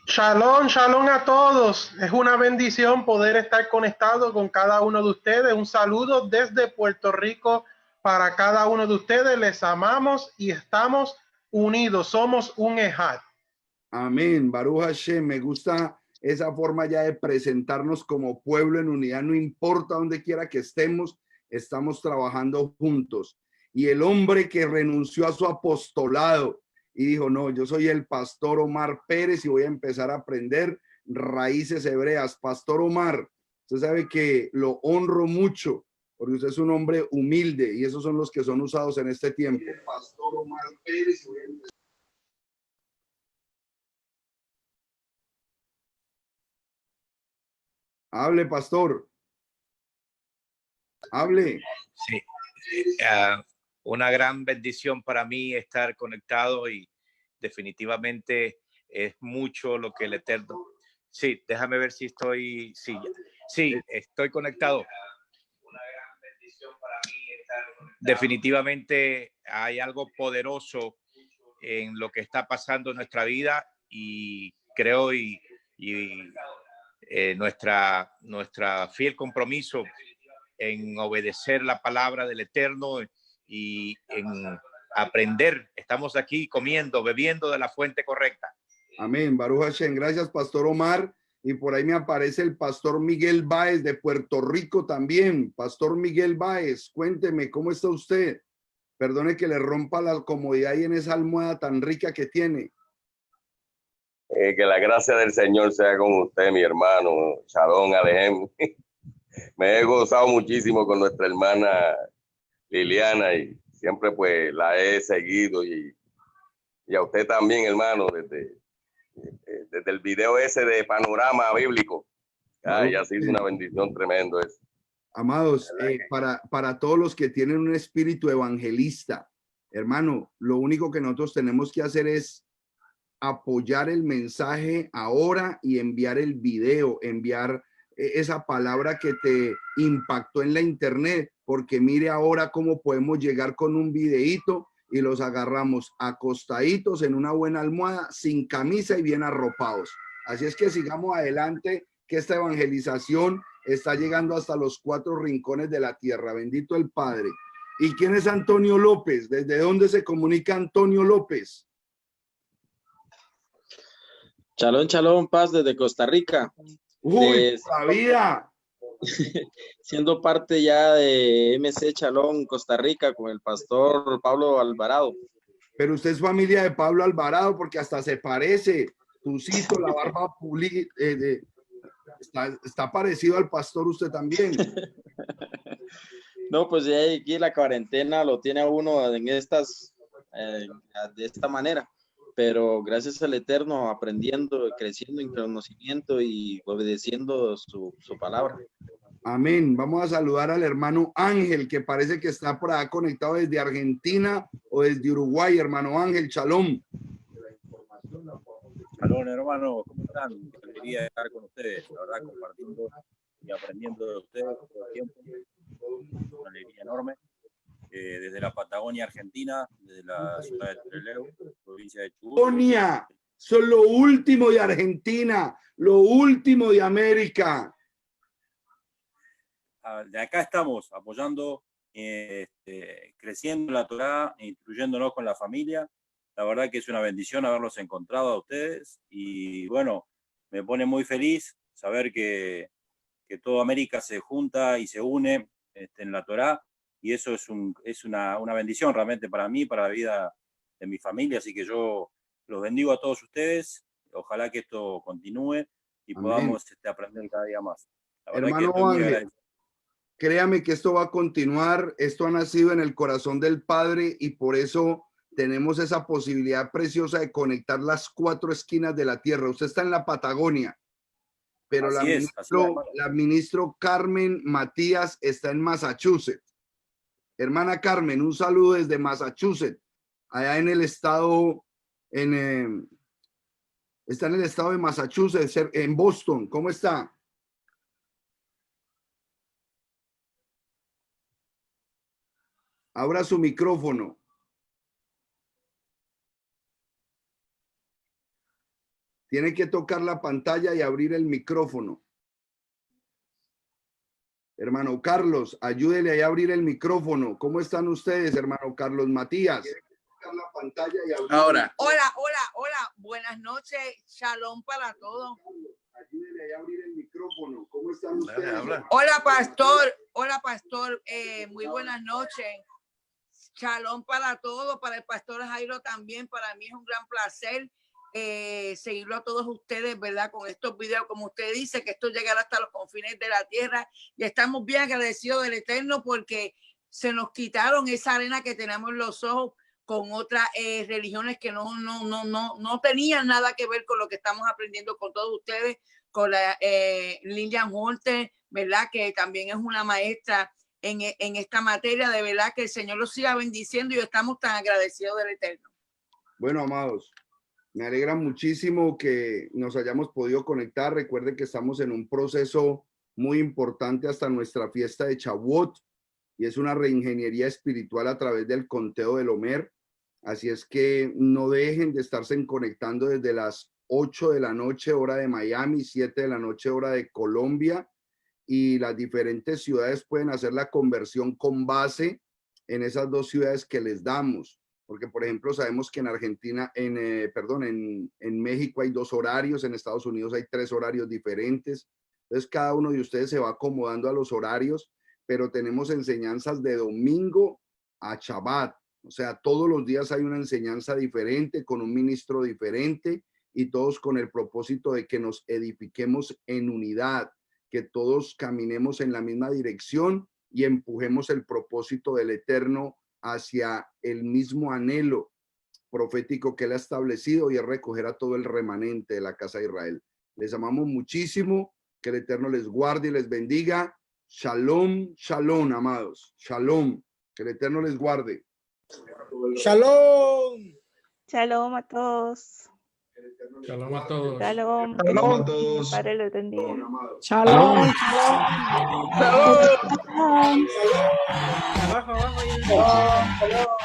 Shalom, shalom a todos. Es una bendición poder estar conectado con cada uno de ustedes. Un saludo desde Puerto Rico para cada uno de ustedes. Les amamos y estamos unidos. Somos un ejad. Amén. Baruch Hashem. Me gusta esa forma ya de presentarnos como pueblo en unidad. No importa donde quiera que estemos, estamos trabajando juntos. Y el hombre que renunció a su apostolado y dijo, no, yo soy el pastor Omar Pérez y voy a empezar a aprender raíces hebreas. Pastor Omar, usted sabe que lo honro mucho porque usted es un hombre humilde y esos son los que son usados en este tiempo. Pastor Omar Pérez y voy a empezar. Hable, pastor. Hable. Sí. Una gran bendición para mí estar conectado y definitivamente es mucho lo que el Eterno Sí, déjame ver si estoy, sí, estoy conectado. Definitivamente hay algo poderoso en lo que está pasando en nuestra vida y creo nuestra fiel compromiso en obedecer la palabra del Eterno y en aprender. Estamos aquí comiendo, bebiendo de la fuente correcta. Amén. Baruch Hashem. Gracias, Pastor Omar. Y por ahí me aparece el Pastor Miguel Báez de Puerto Rico también. Pastor Miguel Báez, cuénteme, ¿cómo está usted? Perdone que le rompa la comodidad ahí en esa almohada tan rica que tiene. Que la gracia del Señor sea con usted, mi hermano. Shalom Alejem. Me he gozado muchísimo con nuestra hermana Liliana y siempre pues la he seguido y a usted también, hermano, desde el video ese de panorama bíblico. Ay, ha sido una bendición tremendo eso. Amados, para todos los que tienen un espíritu evangelista, hermano, lo único que nosotros tenemos que hacer es apoyar el mensaje ahora y enviar el video, enviar esa palabra que te impactó en la internet, porque mire ahora cómo podemos llegar con un videíto y los agarramos acostaditos en una buena almohada, sin camisa y bien arropados. Así es que sigamos adelante, que esta evangelización está llegando hasta los 4 rincones de la tierra. Bendito el Padre. ¿Y quién es Antonio López? ¿Desde dónde se comunica Antonio López? Shalom, shalom, paz desde Costa Rica. ¡Uy, sabía! Siendo parte ya de MC Shalom Costa Rica con el pastor Pablo Alvarado. Pero usted es familia de Pablo Alvarado porque hasta se parece. Tucito, la barba pulida. Está parecido al pastor usted también. No, pues ya aquí la cuarentena lo tiene a uno en de esta manera. Pero gracias al Eterno, aprendiendo, creciendo en conocimiento y obedeciendo su palabra. Amén. Vamos a saludar al hermano Ángel, que parece que está por acá conectado desde Argentina o desde Uruguay. Hermano Ángel, shalom. Shalom, hermano, ¿cómo están? Quería estar con ustedes, la verdad, compartiendo y aprendiendo de ustedes todo el tiempo. Una alegría enorme. Desde la Patagonia, Argentina, desde la ciudad de Trelew, provincia de Chubut. Patagonia, son lo último de Argentina, lo último de América. De acá estamos apoyando, creciendo la Torá, instruyéndonos con la familia. La verdad que es una bendición haberlos encontrado a ustedes y bueno, me pone muy feliz saber que toda América se junta y se une en la Torá. Y eso es una bendición realmente para mí, para la vida de mi familia. Así que yo los bendigo a todos ustedes. Ojalá que esto continúe y Amén. podamos aprender cada día más. La verdad Hermano que estoy muy Ángel, agradecido. créame que esto va a continuar. Esto ha nacido en el corazón del Padre y por eso tenemos esa posibilidad preciosa de conectar las 4 esquinas de la tierra. Usted está en la Patagonia, pero la ministro Carmen Matías está en Massachusetts. Hermana Carmen, un saludo desde Massachusetts, allá en el estado, está en el estado de Massachusetts, en Boston. ¿Cómo está? Abra su micrófono. Tiene que tocar la pantalla y abrir el micrófono. Hermano Carlos, ayúdele a abrir el micrófono. ¿Cómo están ustedes, hermano Carlos Matías? La pantalla y abrir Ahora. Hola. Buenas noches. Shalom para todos. Ayúdele a abrir el micrófono. ¿Cómo están ustedes? Hola, pastor. Muy buenas noches. Shalom para todos, para el pastor Jairo también. Para mí es un gran placer seguirlo a todos ustedes, ¿verdad? Con estos videos, como usted dice, que esto llegará hasta los confines de la tierra y estamos bien agradecidos del Eterno porque se nos quitaron esa arena que tenemos en los ojos con otras religiones que no tenían nada que ver con lo que estamos aprendiendo con todos ustedes, con la Lilian Hunter, ¿verdad? Que también es una maestra en esta materia. De verdad que el Señor los siga bendiciendo y estamos tan agradecidos del Eterno. Bueno, amados, Me alegra muchísimo que nos hayamos podido conectar. Recuerden que estamos en un proceso muy importante hasta nuestra fiesta de Shavuot, y es una reingeniería espiritual a través del conteo del Omer. Así es que no dejen de estarse conectando desde las 8 de la noche, hora de Miami, 7 de la noche, hora de Colombia, y las diferentes ciudades pueden hacer la conversión con base en esas dos ciudades que les damos. Porque, por ejemplo, sabemos que en Argentina, en México hay 2 horarios, en Estados Unidos hay 3 horarios diferentes. Entonces, cada uno de ustedes se va acomodando a los horarios, pero tenemos enseñanzas de domingo a Shabbat. O sea, todos los días hay una enseñanza diferente, con un ministro diferente, y todos con el propósito de que nos edifiquemos en unidad, que todos caminemos en la misma dirección y empujemos el propósito del Eterno hacia el mismo anhelo profético que él ha establecido, y es recoger a todo el remanente de la casa de Israel. Les amamos muchísimo, que el Eterno les guarde y les bendiga. Shalom, shalom, amados. Shalom, que el Eterno les guarde. Shalom. Shalom a todos. Shalom a todos. Shalom. Shalom a todos. Padre los bendiga. Shalom. Shalom. Abajo, abajo.